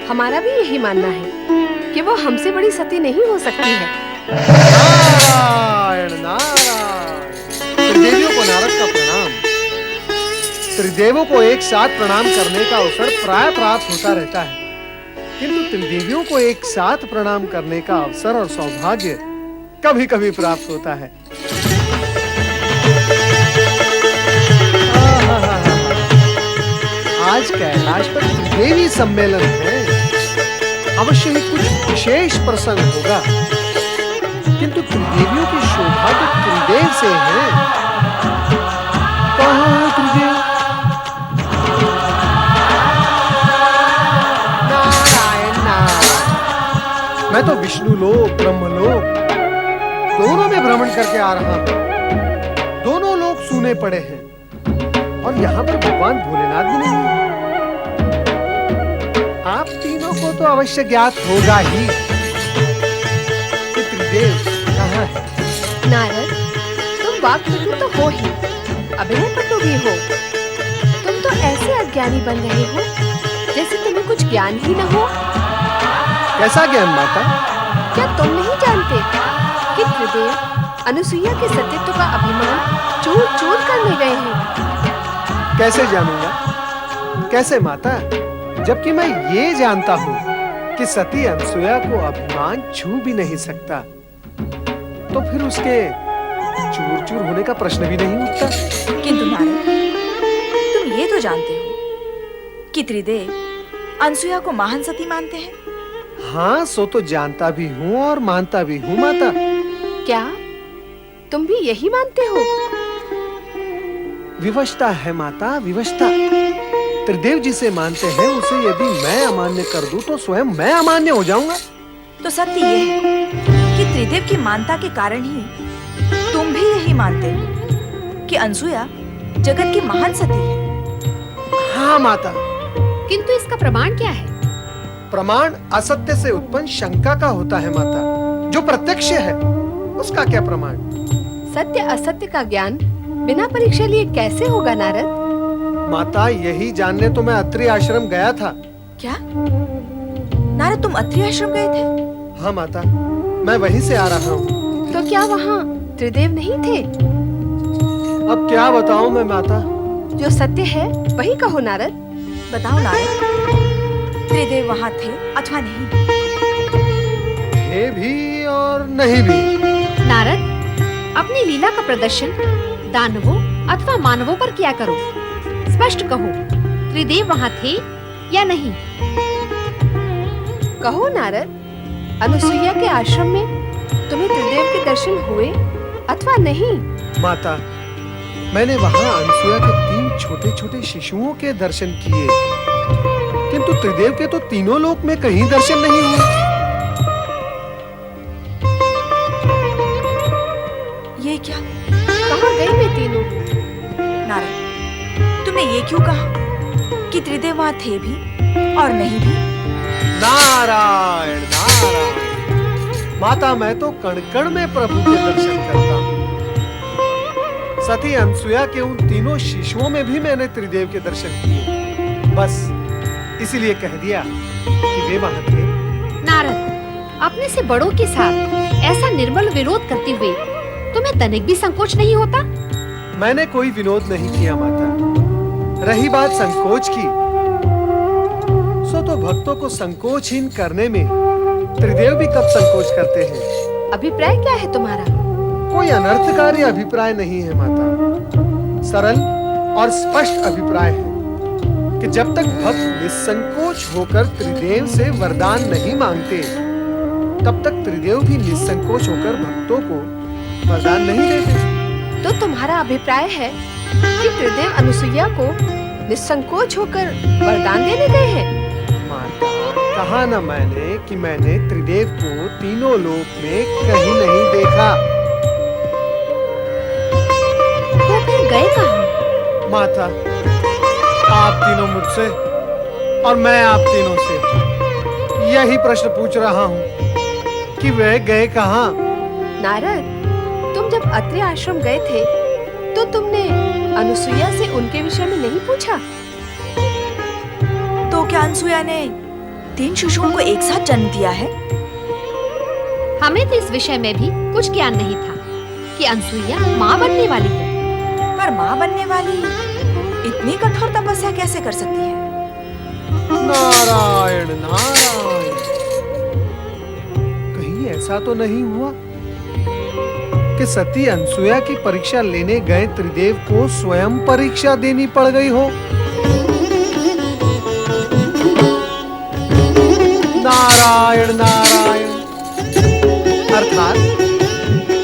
हमारा भी यही मानना है कि वो हमसे बड़ी सती नहीं हो सकती है। नारायण नारायण। त्रिदेवियों को नारद का प्रणाम। त्रिदेवों को एक साथ प्रणाम करने का अवसर प्राय प्राप्त होता रहता है, किंतु त्रिदेवियों को एक साथ प्रणाम करने का अवसर और सौभाग्य कभी कभी प्राप्त होता है। आज कैलाश पर त्रिदेवी सम्मेलन है। अवश्य ही कुछ विशेष प्रसंग होगा, किंतु त्रिदेवियों की शोभा तो त्रिदेव से है। कहाँ है त्रिदेव? नारायण नारायण। मैं तो विष्णु लोक ब्रह्मलोक दोनों में भ्रमण करके आ रहा हूं। दोनों लोग सूने पड़े हैं और यहाँ पर भगवान भोलेनाथ भी नहीं है। आप तीनों को तो अवश्य ज्ञात होगा ही कि त्रिदेव कहाँ है। नारद, तुम वाक्पटु तो हो ही, अभिनय पटु भी हो। तुम तो ऐसे अज्ञानी बन रहे हो जैसे तुम्हें कुछ ज्ञान ही न हो। कैसा ज्ञान माता? क्या तुम नहीं जानते कि त्रिदेव अनुसुईया के सतीत्व का अभिमान चूर चूर करने गए हैं? कैसे जानूंगा? कैसे माता? जबकि मैं ये जानता हूँ कि सती अनसुया को अभिमान छू भी नहीं सकता, तो फिर उसके चूर चूर होने का प्रश्न भी नहीं उठता। किंतु नारद, तुम ये तो जानते हो कि त्रिदेव अनसुया को महान सती मानते हैं। हाँ, सो तो जानता भी हूँ और मानता भी हूँ माता। क्या तुम भी यही मानते हो? विवशता है माता, विवशता। त्रिदेव जिसे मानते हैं उसे यदि मैं अमान्य कर दूं तो स्वयं मैं अमान्य हो जाऊंगा। तो सत्य यह है कि त्रिदेव की मानता के कारण ही तुम भी यही मानते हो कि अनसुया जगत की महान सती है। हाँ माता। किंतु इसका प्रमाण क्या है? प्रमाण असत्य से उत्पन्न शंका का होता है माता। जो प्रत्यक्ष है उसका क्या प्रमाण? सत्य असत्य का ज्ञान बिना परीक्षा लिए कैसे होगा नारद? माता, यही जानने तो मैं अत्रि आश्रम गया था। क्या नारद, तुम अत्रि आश्रम गए थे? हाँ माता, मैं वहीं से आ रहा हूँ। तो क्या वहाँ त्रिदेव नहीं थे? अब क्या बताऊं मैं माता? जो सत्य है वही कहो नारद। बताओ नारद, त्रिदेव वहाँ थे अथवा नहीं? थे भी और नहीं भी। नारद, अपनी लीला का प्रदर्शन दानवों अथवा मानवों पर किया करो। स्पष्ट कहो, त्रिदेव वहाँ थे या नहीं? कहो नारद, अनुसुईया के आश्रम में तुम्हें त्रिदेव के दर्शन हुए अथवा नहीं? माता, मैंने वहाँ अनसुया के 3 छोटे छोटे शिशुओं के दर्शन किए, किंतु त्रिदेव के तो तीनों लोक में कहीं दर्शन नहीं हुए। ये क्या? कहाँ गए वे तीनों? नारद, तुमने ये क्यों कहा कि त्रिदेव वहाँ थे भी और नहीं भी? नारायण नारायण। माता, मैं तो कण कण में प्रभु के दर्शन करता हूँ। सती अनसुया के उन तीनों शिशुओं में भी मैंने त्रिदेव के दर्शन किए। बस इसीलिए कह दिया कि वे वहाँ थे। नारद, अपने से बड़ों के साथ ऐसा निर्मल विरोध करते हुए तुम्हें तनिक भी संकोच नहीं होता? मैंने कोई विनोद नहीं किया माता। रही बात संकोच की, सो तो भक्तों को संकोचहीन करने में त्रिदेव भी कब संकोच करते हैं। अभिप्राय क्या है तुम्हारा? कोई अनर्थकारी अभिप्राय नहीं है माता। सरल और स्पष्ट अभिप्राय है कि जब तक भक्त निसंकोच होकर त्रिदेव से वरदान नहीं मांगते, तब तक त्रिदेव भी निसंकोच होकर भक्तों को वरदान नहीं देते। तो तुम्हारा अभिप्राय है कि त्रिदेव अनुसुईया को निसंकोच होकर वरदान देने गए हैं? माता, कहा न मैंने कि मैंने त्रिदेव को तीनों लोक में कहीं नहीं देखा। तो फिर गए कहाँ? माता, आप तीनों मुझसे और मैं आप तीनों से यही प्रश्न पूछ रहा हूँ कि वे गए कहाँ? नारद, तुम जब अत्रि आश्रम गए थे तो तुमने अनुसुईया से उनके विषय में नहीं पूछा? तो क्या अनसुया ने 3 शिशुओं को एक साथ जन्म दिया है? हमें तो इस विषय में भी कुछ ज्ञान नहीं था कि अनसुईया माँ बनने वाली है। पर माँ बनने वाली इतनी कठोर तपस्या कैसे कर सकती है? नारायण नारायण, कहीं ऐसा तो नहीं हुआ कि सती अनसुया की परीक्षा लेने गए त्रिदेव को स्वयं परीक्षा देनी पड़ गई हो? नारायण नारायण, अर्थात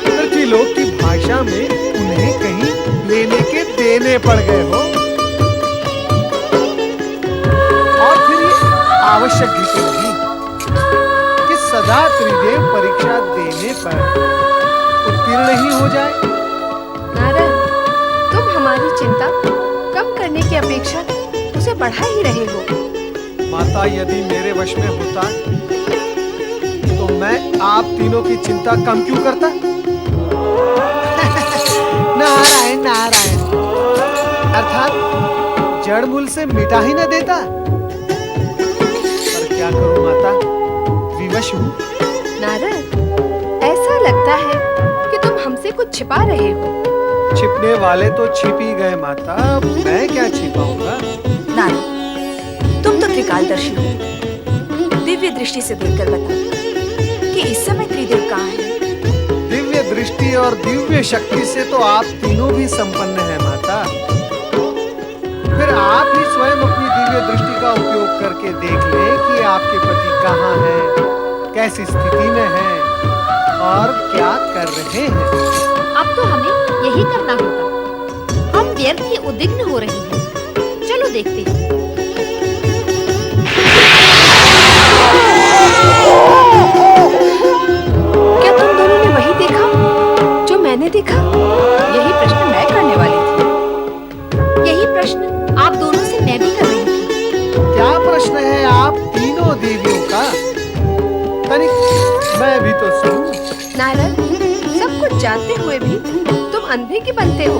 पृथ्वीलोक की भाषा में उन्हें कहीं लेने के देने पड़ गए हो। और फिर ये आवश्यक भी तो नहीं कि सदा त्रिदेव परीक्षा देने पर उत्तीर्ण ही हो जाए। नारद, तुम हमारी चिंता कम करने की अपेक्षा उसे बढ़ा ही रहे हो। माता, यदि मेरे वश में होता तो मैं आप तीनों की चिंता कम क्यों करता? नारायण नारायण, अर्थात जड़ मूल से मिटा ही न देता। पर क्या करूं माता, विवश हूं। नारद, ऐसा लगता है कि तुम हमसे कुछ छिपा रहे हो। छिपने वाले तो छिप ही गए माता, मैं क्या छिपाऊंगा? नारद, तुम तो त्रिकालदर्शी हो। दिव्य दृष्टि से देखकर बता कि इस समय त्रिदेव कहाँ हैं? दिव्य दृष्टि और दिव्य शक्ति से तो आप तीनों भी संपन्न हैं माता। फिर आप ही स्वयं अपनी दिव्य दृष्टि का उपयोग करके देख लें कि आपके पति कहाँ हैं, कैसी स्थिति में हैं और क्या कर रहे हैं। अब तो हमें यही करना होगा। हम व्यर्थ ही उद्विग्न हो रही हैं। चलो देखते हैं। क्या तुम दोनों ने वही देखा जो मैंने देखा? यही प्रश्न मैं करने वाली थी। यही प्रश्न आप दोनों से मैं भी कर रही थी। क्या प्रश्न है आप तीनों देवियों का? तनिक मैं भी तो सुनूं। नारद, सब कुछ जानते हुए भी तुम अंधे की बनते हो।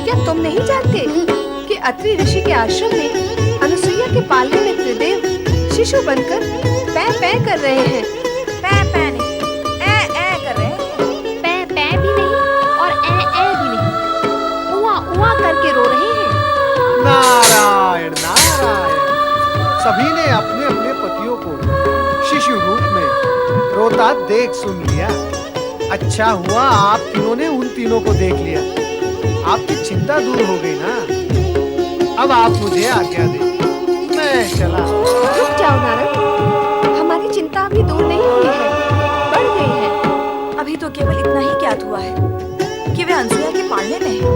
क्या तुम नहीं जानते कि अत्रि ऋषि के आश्रम में अनुसुईया के पालने में त्रिदेव शिशु बनकर पै पै कर रहे हैं? पै पै नहीं, ए कर रहे हैं। पै पै भी नहीं और ए भी नहीं, उआ उआ करके रो रहे हैं। नारायण नारायण, सभी ने अपने अपने पतियों को शिशु रूप में रोता देख सुन लिया। अच्छा हुआ आप तीनों ने उन तीनों को देख लिया, आपकी चिंता दूर हो गई ना। अब आप मुझे आज्ञा दें, मैं चला। रुक जाओ नारद, हमारी चिंता अभी दूर नहीं हुई है, बढ़ गई है। अभी तो केवल इतना ही ज्ञात हुआ है कि वे अनसुया के पालने में हैं।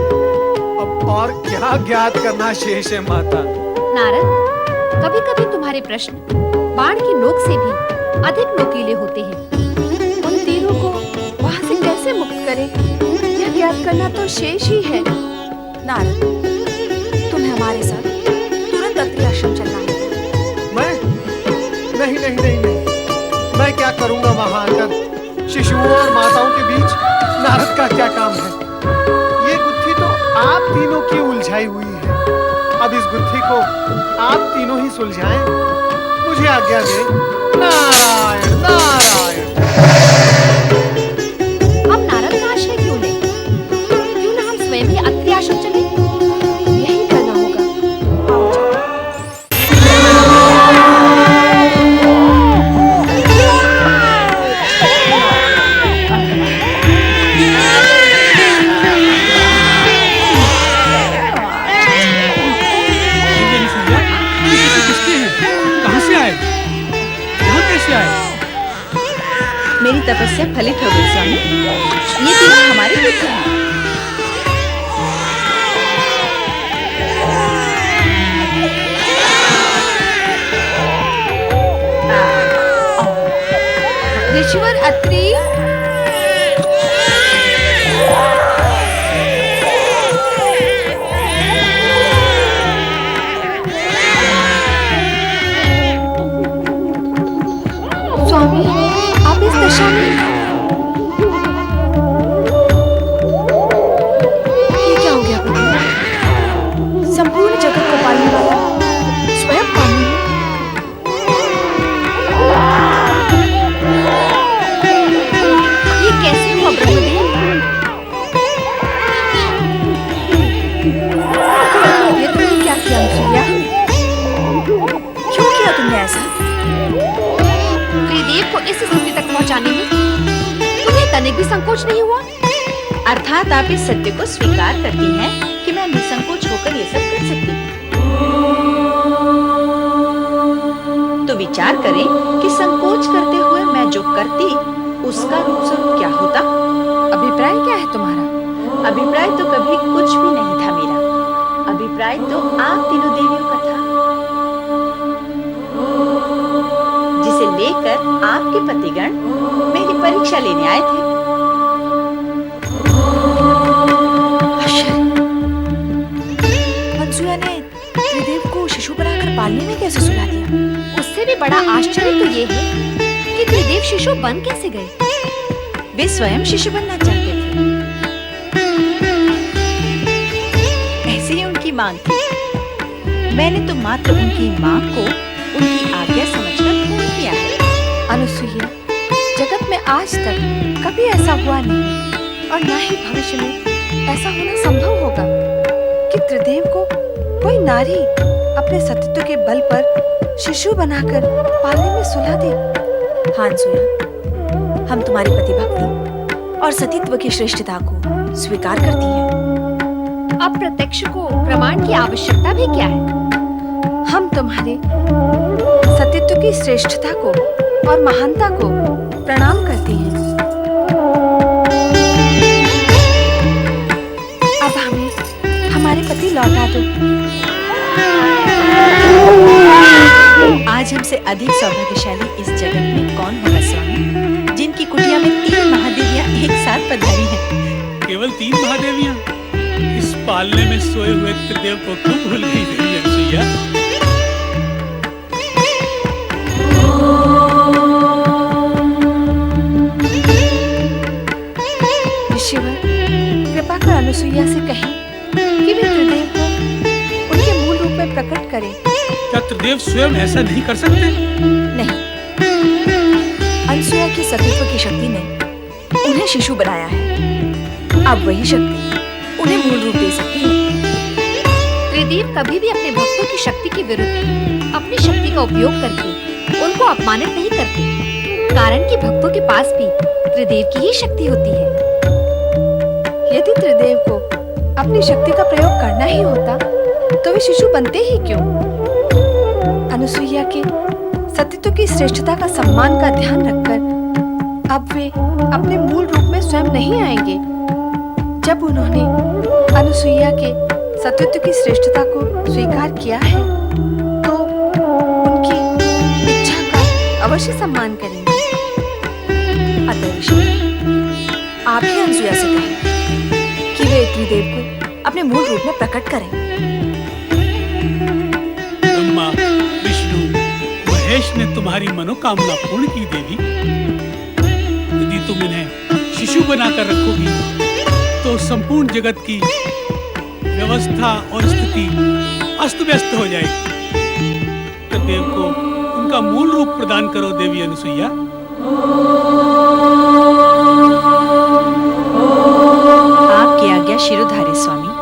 अब और क्या ज्ञात करना शेष है माता? नारद, कभी कभी तुम्हारे प्रश्न बाण की नोक से भी अधिक नोकीले होते हैं। उन तीनों को वहां से कैसे मुक्त करें, यह ज्ञात करना तो शेष ही है। नारद, तुम्हें हमारे साथ तुरंत अत्रि आश्रम चलना है। मैं नहीं नहीं नहीं नहीं, मैं क्या करूंगा वहां आकर? शिशुओं और माताओं के बीच नारद का क्या काम है? ये गुत्थी तो आप तीनों की उलझाई हुई है। अब इस गुत्थी को आप तीनों ही सुलझाएं। मुझे आज्ञा दें। नारायण नारायण। हम नारद का आश्रय क्यों लें? क्यों ना हम स्वयं ही अत्रि आश्रम चलें? यही करना होगा। मेरी तपस्या फलित हो गई स्वामी। ये तीनों हमारे पुत्र हैं। ऋषिवर अत्रि, स्वामी, आप इस दशा में ये क्या हो गया? संपूर्ण जगत को पालने वाला स्वयं पालने में एक भी संकोच नहीं हुआ? अर्थात आप इस सत्य को स्वीकार करती हैं कि मैं निसंकोच होकर ये सब कर सकती हूँ। तो विचार करें कि संकोच करते हुए मैं जो करती उसका रूप स्वरूप क्या होता। अभिप्राय क्या है तुम्हारा? अभिप्राय तो कभी कुछ भी नहीं था मेरा। अभिप्राय तो आप तीनों देवियों का था, जिसे लेकर आपके पतिगण मेरी परीक्षा लेने आए थे। अनसुया ने त्रिदेव को शिशु बनाकर पालने में कैसे सुला दिया? उससे भी बड़ा आश्चर्य तो ये है कि त्रिदेव शिशु बन कैसे गए? वे स्वयं शिशु बनना चाहते थे, ऐसी ही उनकी मांग थी। मैंने तो मात्र उनकी मांग को उनकी आज्ञा समझकर पूर्ण किया है। अनुसुईया, जगत में आज तक कभी ऐसा हुआ नहीं और ना ही भविष्य में ऐसा होना संभव होगा कि त्रिदेव को कोई नारी अपने सतीत्व के बल पर शिशु बनाकर पालने में सुला दे। हाँ अनसुया, हम तुम्हारी पतिभक्ति और सतीत्व की श्रेष्ठता को स्वीकार करती हैं। अब प्रत्यक्ष को प्रमाण की आवश्यकता भी क्या है? हम तुम्हारे सतीत्व की श्रेष्ठता को और महानता को प्रणाम करती हैं। अब हमें हमारे पति लौटा दो। आज हमसे अधिक सौभाग्यशाली इस जगत में कौन होगा स्वामी, जिनकी कुटिया में 3 महादेवियां एक साथ पधारी हैं। केवल 3 महादेवियां? इस पालने में सोए हुए त्रिदेव को क्यों भूल गई देवी अनसुईया? ऋषिवर, कृपा कर अनुसुईया से कहें कि वे त्रिदेव को उनके मूल रूप में प्रकट करें। क्या त्रिदेव स्वयं ऐसा नहीं कर सकते? नहीं, अनसुया की सतीत्व की शक्ति ने उन्हें शिशु बनाया है। अब वही शक्ति उन्हें मूल रूप दे सकती है। त्रिदेव कभी भी अपने भक्तों की शक्ति के विरुद्ध अपनी शक्ति का उपयोग करके उनको अपमानित नहीं करते, कारण कि भक्तों के पास भी त्रिदेव की ही शक्ति होती है। यदि त्रिदेव को अपनी शक्ति का प्रयोग करना ही होता तो वे शिशु बनते ही क्यों? अनुसुईया के सतीत्व की श्रेष्ठता का सम्मान का ध्यान रखकर अब वे अपने मूल रूप में स्वयं नहीं आएंगे। जब उन्होंने अनुसुईया के सतीत्व की श्रेष्ठता को स्वीकार किया है तो उनकी इच्छा का अवश्य सम्मान करेंगे। अतः ऋषि, आप ही अनसुया से कहें कि वे त्रिदेव को अपने मूल रूप में प्रकट करें। ब्रह्मा, विष्णु, महेश ने तुम्हारी मनोकामना पूर्ण की देवी। यदि तुम इन्हें शिशु बनाकर रखोगी तो संपूर्ण जगत की व्यवस्था और स्थिति अस्त व्यस्त हो जाएगी। तो देव को उनका मूल रूप प्रदान करो देवी अनुसुईया। आपकी आज्ञा शिरोधार्य स्वामी।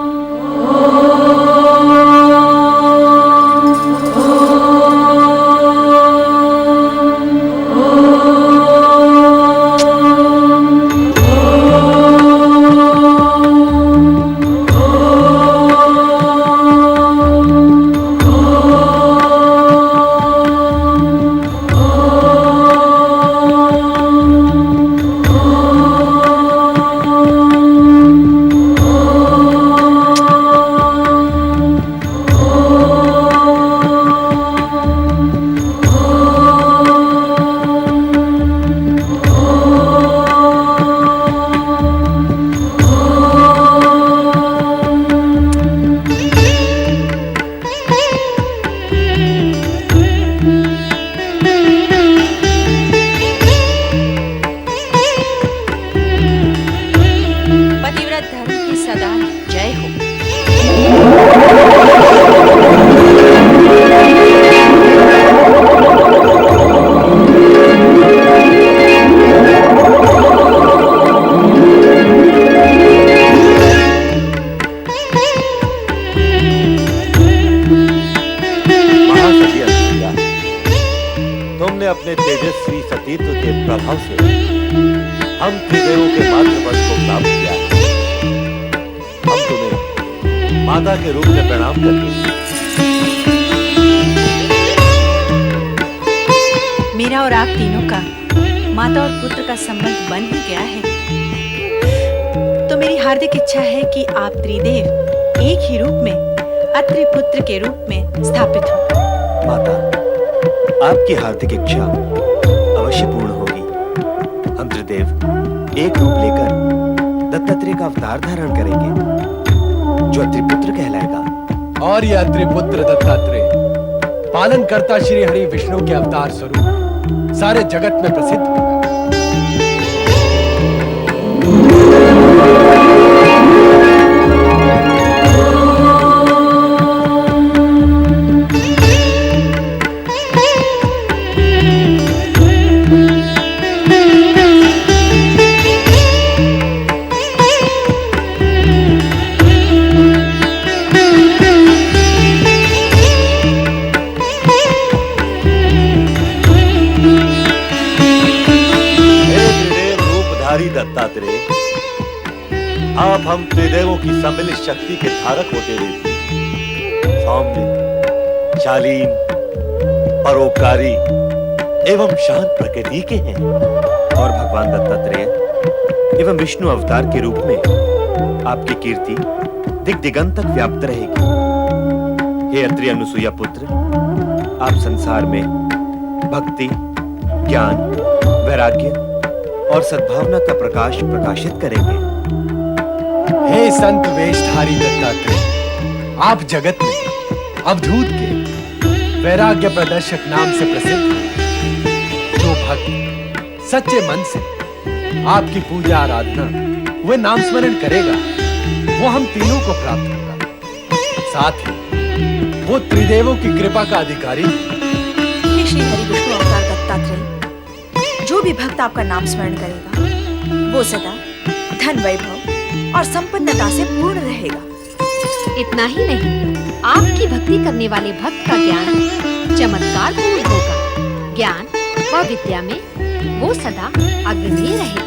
अपने तेजस्वी सतीत्व के प्रभाव से हम त्रिदेवों के मातृपद को प्राप्त किया है। हम तुम्हें माता के रूप में प्रणाम करते हैं। मेरा और आप तीनों का माता और पुत्र का संबंध बन ही गया है, तो मेरी हार्दिक इच्छा है कि आप त्रिदेव एक ही रूप में अत्रि पुत्र के रूप में स्थापित हो। माता, आपकी हार्दिक इच्छा अवश्य पूर्ण होगी। हम त्रिदेव एक रूप लेकर दत्तात्रेय का अवतार धारण करेंगे, जो अत्रिपुत्र कहलाएगा। और यह अत्रिपुत्र दत्तात्रेय पालनकर्ता श्री हरि विष्णु के अवतार स्वरूप सारे जगत में प्रसिद्ध होगा। दत्तात्रेय, आप हम त्रिदेवों की सम्मिलित शक्ति के धारक होते हुए सौम्य, शालीन, परोपकारी एवं शांत प्रकृति के हैं। और भगवान दत्तात्रेय एवं विष्णु अवतार के रूप में आपकी कीर्ति दिग दिगंत तक व्याप्त रहेगी। हे अत्रि अनुसुईया पुत्र, आप संसार में भक्ति, ज्ञान, वैराग्य और सद्भावना का प्रकाश प्रकाशित करेंगे। हे संत वेशधारी दत्तात्रेय, आप जगत में अवधूत के वैराग्य प्रदर्शक नाम से प्रसिद्ध हैं। जो भक्त सच्चे मन से आपकी पूजा आराधना व नाम स्मरण करेगा, वो हम तीनों को प्राप्त होगा। साथ ही वो त्रिदेवों की कृपा का अधिकारी। हे श्री हरि विष्णु अवतार दत्तात्रेय, जो भी भक्त आपका नाम स्मरण करेगा, वो सदा धन, वैभव और संपन्नता से पूर्ण रहेगा। इतना ही नहीं, आपकी भक्ति करने वाले भक्त का ज्ञान चमत्कार पूर्ण होगा। ज्ञान व विद्या में वो सदा अग्रणी रहेगा।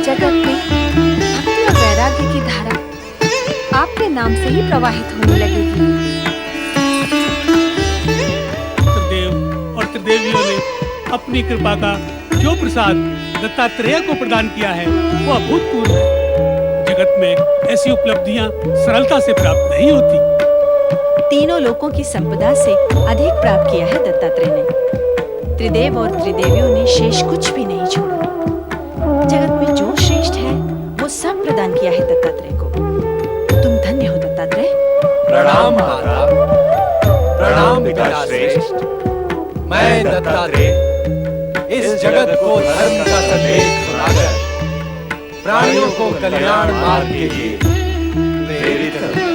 जगत में भक्ति और वैराग्य की धारा आपके नाम से ही प्रवाहित होने लगेगी। त्रिदेव और त्रिदेवियों ने अपनी कृपा का जो प्रसाद दत्तात्रेय को प्रदान किया है, वो अभूतपूर्व है। जगत में ऐसी उपलब्धियां सरलता से प्राप्त नहीं होती। तीनों लोकों की संपदा से अधिक प्राप्त किया है दत्तात्रेय ने। त्रिदेव और त्रिदेवियों ने शेष कुछ भी नहीं छोड़ा। जगत में जो श्रेष्ठ है, वो सब प्रदान किया है दत्तात्रेय को। तुम धन्य हो दत्तात्रेय। प्रणाम माता, प्रणाम पिता श्रेष्ठ। मैं दत्तात्रेय इस जगत को धर्म का संदेश सुनाकर प्राणियों को कल्याण मार्ग के लिए प्रेरित करता हूं।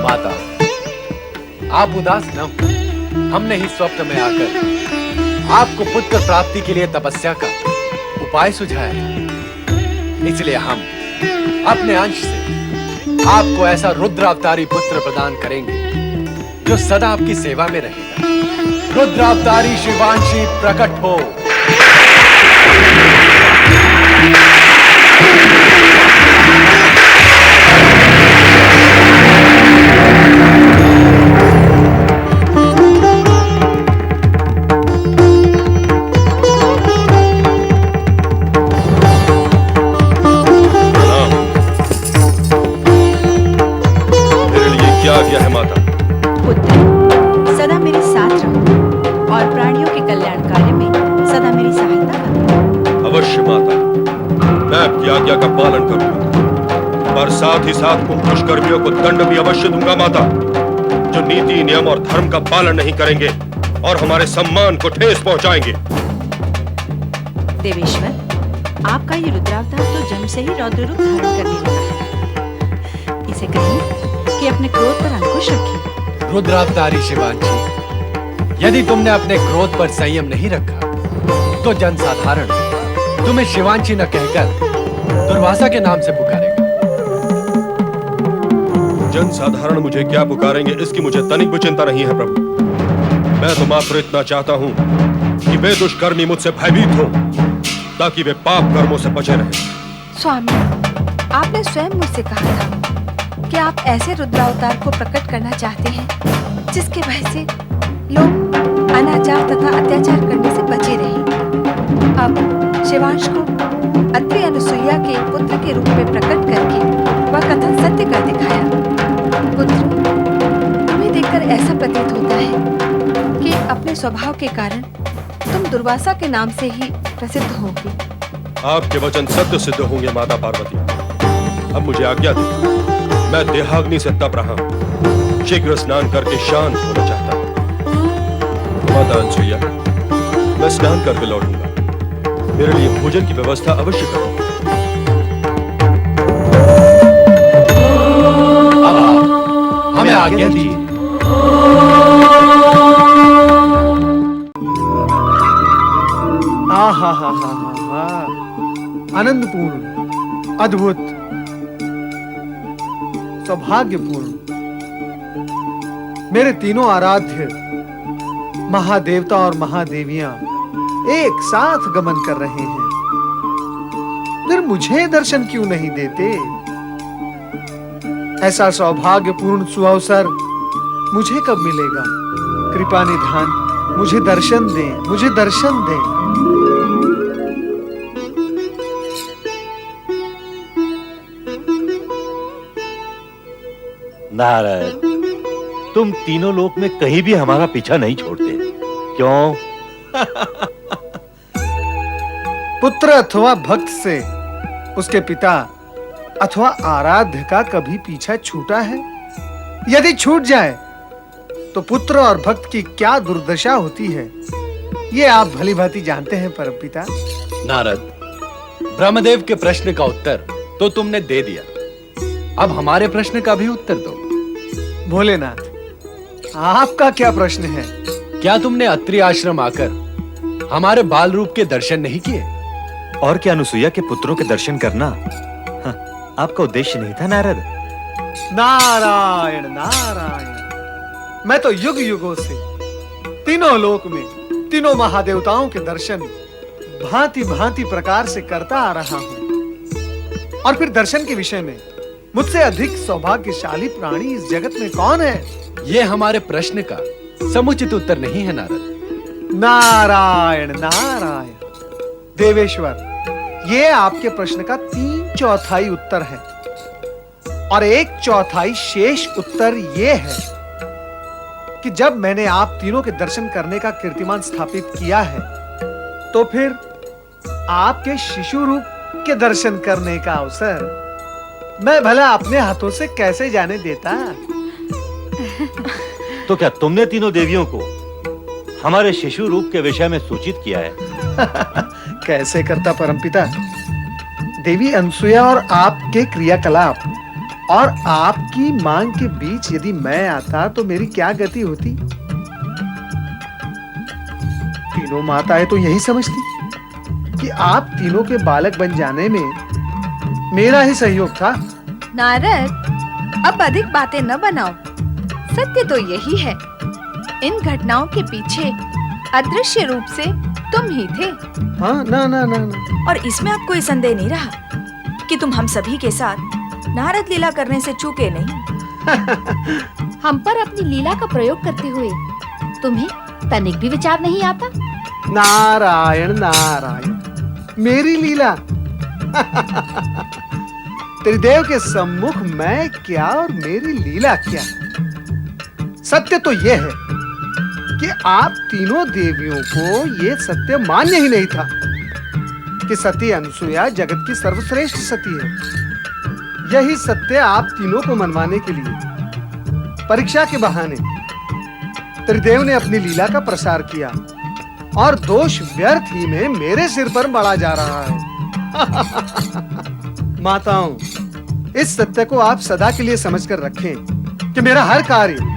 माता, आप उदास न हो। हमने ही स्वप्न में आकर आपको पुत्र प्राप्ति के लिए तपस्या का उपाय सुझाया था। इसलिए हम अपने अंश से आपको ऐसा रुद्रावतारी पुत्र प्रदान करेंगे जो सदा आपकी सेवा में रहेगा। रुद्रावतारी शिवांशी प्रकट हो। आज्ञा का पालन करूंगा, पर साथ ही साथ उन दुष्कर्मियों को दंड भी अवश्य दूंगा माता, जो नीति, नियम और धर्म का पालन नहीं करेंगे और हमारे सम्मान को ठेस पहुंचाएंगे। देवेश्वर, आपका ये रुद्रावतार तो जन्म से ही रौद्र रूप धारण करने लगा है। इसे कहिए कि अपने क्रोध पर अंकुश रखिए। रुद्रावतारी शिवांशी, यदि तुमने अपने क्रोध पर संयम नहीं रखा, तो जनसाधारण तुम्हें शिवांशी न कहकर दुर्वासा के नाम से पुकारेगा। जनसाधारण मुझे क्या पुकारेंगे इसकी मुझे तनिक भी चिंता नहीं है प्रभु। मैं तो मात्र इतना चाहता हूं कि वे दुष्कर्मी मुझसे भयभीत हो, ताकि वे पाप कर्मों से बचे रहें। स्वामी, आपने स्वयं मुझसे कहा था कि आप ऐसे रुद्रावतार को प्रकट करना चाहते हैं जिसके भय से लोग अनाचार तथा अत्याचार करने से बचे रहें। अब शिवांश को अत्रि अनुसुईया के पुत्र के रूप में प्रकट करके वह कथन सत्य कर दिखाया। पुत्र, तुम्हें देखकर ऐसा प्रतीत होता है कि अपने स्वभाव के कारण तुम दुर्वासा के नाम से ही प्रसिद्ध होगे। आपके वचन सत्य सिद्ध होंगे माता पार्वती। अब मुझे आज्ञा दे, मैं देहाग्नि से तप रहा हूं, शीघ्र स्नान करके शांत होना चाहता हूं। माता अनुसुईया, मैं स्नान करके लौटूंगा, मेरे लिए भोजन की व्यवस्था अवश्य करो। हमें आज्ञा दी। आहा हा हा हा, आनंदपूर्ण, अद्भुत, सौभाग्यपूर्ण। मेरे तीनों आराध्य महादेवता और महादेवियां एक साथ गमन कर रहे हैं, फिर मुझे दर्शन क्यों नहीं देते? ऐसा सौभाग्यपूर्ण सुअवसर मुझे कब मिलेगा? कृपा निधान, मुझे दर्शन दें, मुझे दर्शन दें। नारद, तुम तीनों लोक में कहीं भी हमारा पीछा नहीं छोड़ते, क्यों? पुत्र अथवा भक्त से उसके पिता अथवा आराध्य का कभी पीछा छूटा है? यदि छूट जाए तो पुत्र और भक्त की क्या दुर्दशा होती है, ये आप भली भांति जानते हैं परमपिता। नारद, ब्रह्मदेव के प्रश्न का उत्तर तो तुमने दे दिया, अब हमारे प्रश्न का भी उत्तर दो। भोलेनाथ, आपका क्या प्रश्न है? क्या तुमने अत्रि आश्रम आकर हमारे बाल रूप के दर्शन नहीं किए? और क्या अनुसुईया के पुत्रों के दर्शन करना आपका उद्देश्य नहीं था नारद? नारायण नारायण, मैं तो युग युगों से तीनों लोक में तीनों महादेवताओं के दर्शन भांति भांति प्रकार से करता आ रहा हूं। और फिर दर्शन के विषय में मुझसे अधिक सौभाग्यशाली प्राणी इस जगत में कौन है? ये हमारे प्रश्न का समुचित उत्तर नहीं है नारद। नारायण नारायण, देवेश्वर, ये आपके प्रश्न का 3/4 उत्तर है, और 1/4 शेष उत्तर ये है कि जब मैंने आप तीनों के दर्शन करने का कीर्तिमान स्थापित किया है, तो फिर आपके शिशु रूप के दर्शन करने का अवसर मैं भला अपने हाथों से कैसे जाने देता? तो क्या तुमने तीनों देवियों को हमारे शिशु रूप के विषय में सूचित किया है? कैसे करता परमपिता? देवी अनसुया और आपके क्रियाकलाप और आपकी मांग के बीच यदि मैं आता तो मेरी क्या गति होती? तीनों माताएं तो यही समझती कि आप तीनों के बालक बन जाने में मेरा ही सहयोग था। नारद, अब अधिक बातें न बनाओ, सत्य तो यही है, इन घटनाओं के पीछे अदृश्य रूप से तुम ही थे। हाँ, ना ना ना ना। और इसमें अब कोई संदेह नहीं रहा कि तुम हम सभी के साथ नारद लीला करने से चूके नहीं। हम पर अपनी लीला का प्रयोग करते हुए तुम्हें तनिक भी विचार नहीं आता? नारायण नारायण, मेरी लीला? त्रिदेव के सम्मुख मैं क्या और मेरी लीला क्या? सत्य तो यह है कि आप तीनों देवियों को यह सत्य मान्य ही नहीं था कि सती अनुसुईया जगत की सर्वश्रेष्ठ सती है। यही सत्य आप तीनों को मनवाने के लिए परीक्षा के बहाने त्रिदेव ने अपनी लीला का प्रसार किया, और दोष व्यर्थ ही में मेरे सिर पर मढ़ा जा रहा है। माताओं, इस सत्य को आप सदा के लिए समझकर रखें कि मेरा हर कार्य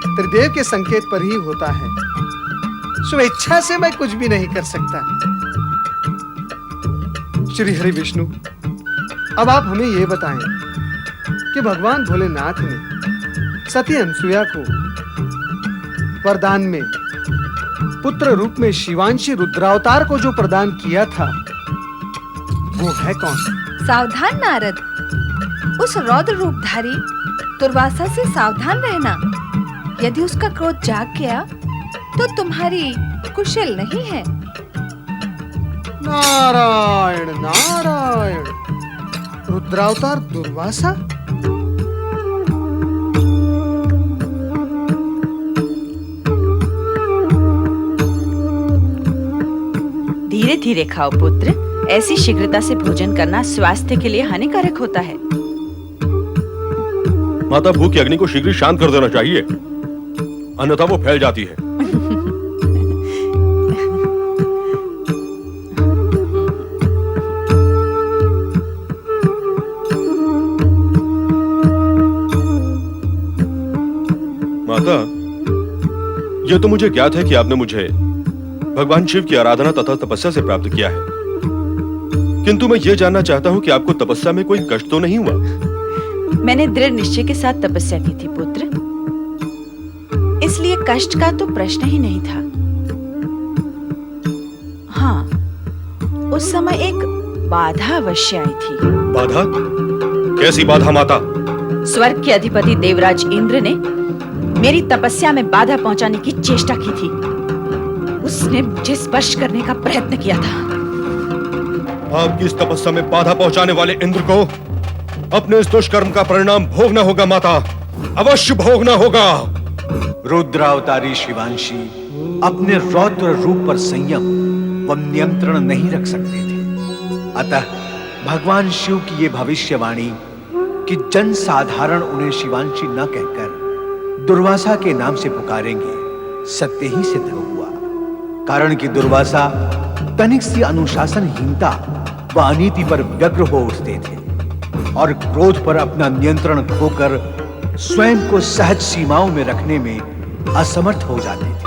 त्रिदेव के संकेत पर ही होता है। स्वेच्छा से मैं कुछ भी नहीं कर सकता। श्री हरि विष्णु, अब आप हमें यह बताएं कि भगवान भोलेनाथ ने सती अनसुया को वरदान में पुत्र रूप में शिवांशी रुद्रावतार को जो प्रदान किया था वो है कौन? सावधान नारद, उस रौद्र रूपधारी दुर्वासा से सावधान रहना। यदि उसका क्रोध जाग गया तो तुम्हारी कुशल नहीं है। नारायण नारायण, रुद्रावतार दुर्वासा? धीरे धीरे खाओ पुत्र, ऐसी शीघ्रता से भोजन करना स्वास्थ्य के लिए हानिकारक होता है। माता, भूख की अग्नि को शीघ्र शांत कर देना चाहिए, अन्यथा वो फैल जाती है। माता, यह तो मुझे ज्ञात है कि आपने मुझे भगवान शिव की आराधना तथा तपस्या से प्राप्त किया है, किंतु मैं ये जानना चाहता हूँ कि आपको तपस्या में कोई कष्ट तो नहीं हुआ? मैंने दृढ़ निश्चय के साथ तपस्या की थी पुत्र, इसलिए कष्ट का तो प्रश्न ही नहीं था। हाँ, उस समय एक बाधा अवश्य आई थी। बाधा? कैसी बाधा माता? स्वर्ग के अधिपति देवराज इंद्र ने मेरी तपस्या में बाधा पहुंचाने की चेष्टा की थी। उसने मुझे स्पर्श करने का प्रयत्न किया था। आपकी इस तपस्या में बाधा पहुंचाने वाले इंद्र को अपने इस दुष्कर्म का परिणाम भोगना होगा माता, अवश्य भोगना होगा। रुद्रावतारी शिवांशी अपने रौद्र रूप पर संयम व नियंत्रण नहीं रख सकते थे। अतः भगवान शिव की ये भविष्यवाणी कि जन साधारण उन्हें शिवांशी न कहकर दुर्वासा के नाम से पुकारेंगे, सत्य ही सिद्ध हुआ। कारण कि दुर्वासा तनिक सी अनुशासनहीनता व अनीति पर व्यग्र हो उठते थे और क्रोध पर अपना नियंत्रण खोकर स्वयं को सहज सीमाओं में रखने में असमर्थ हो जाते थे।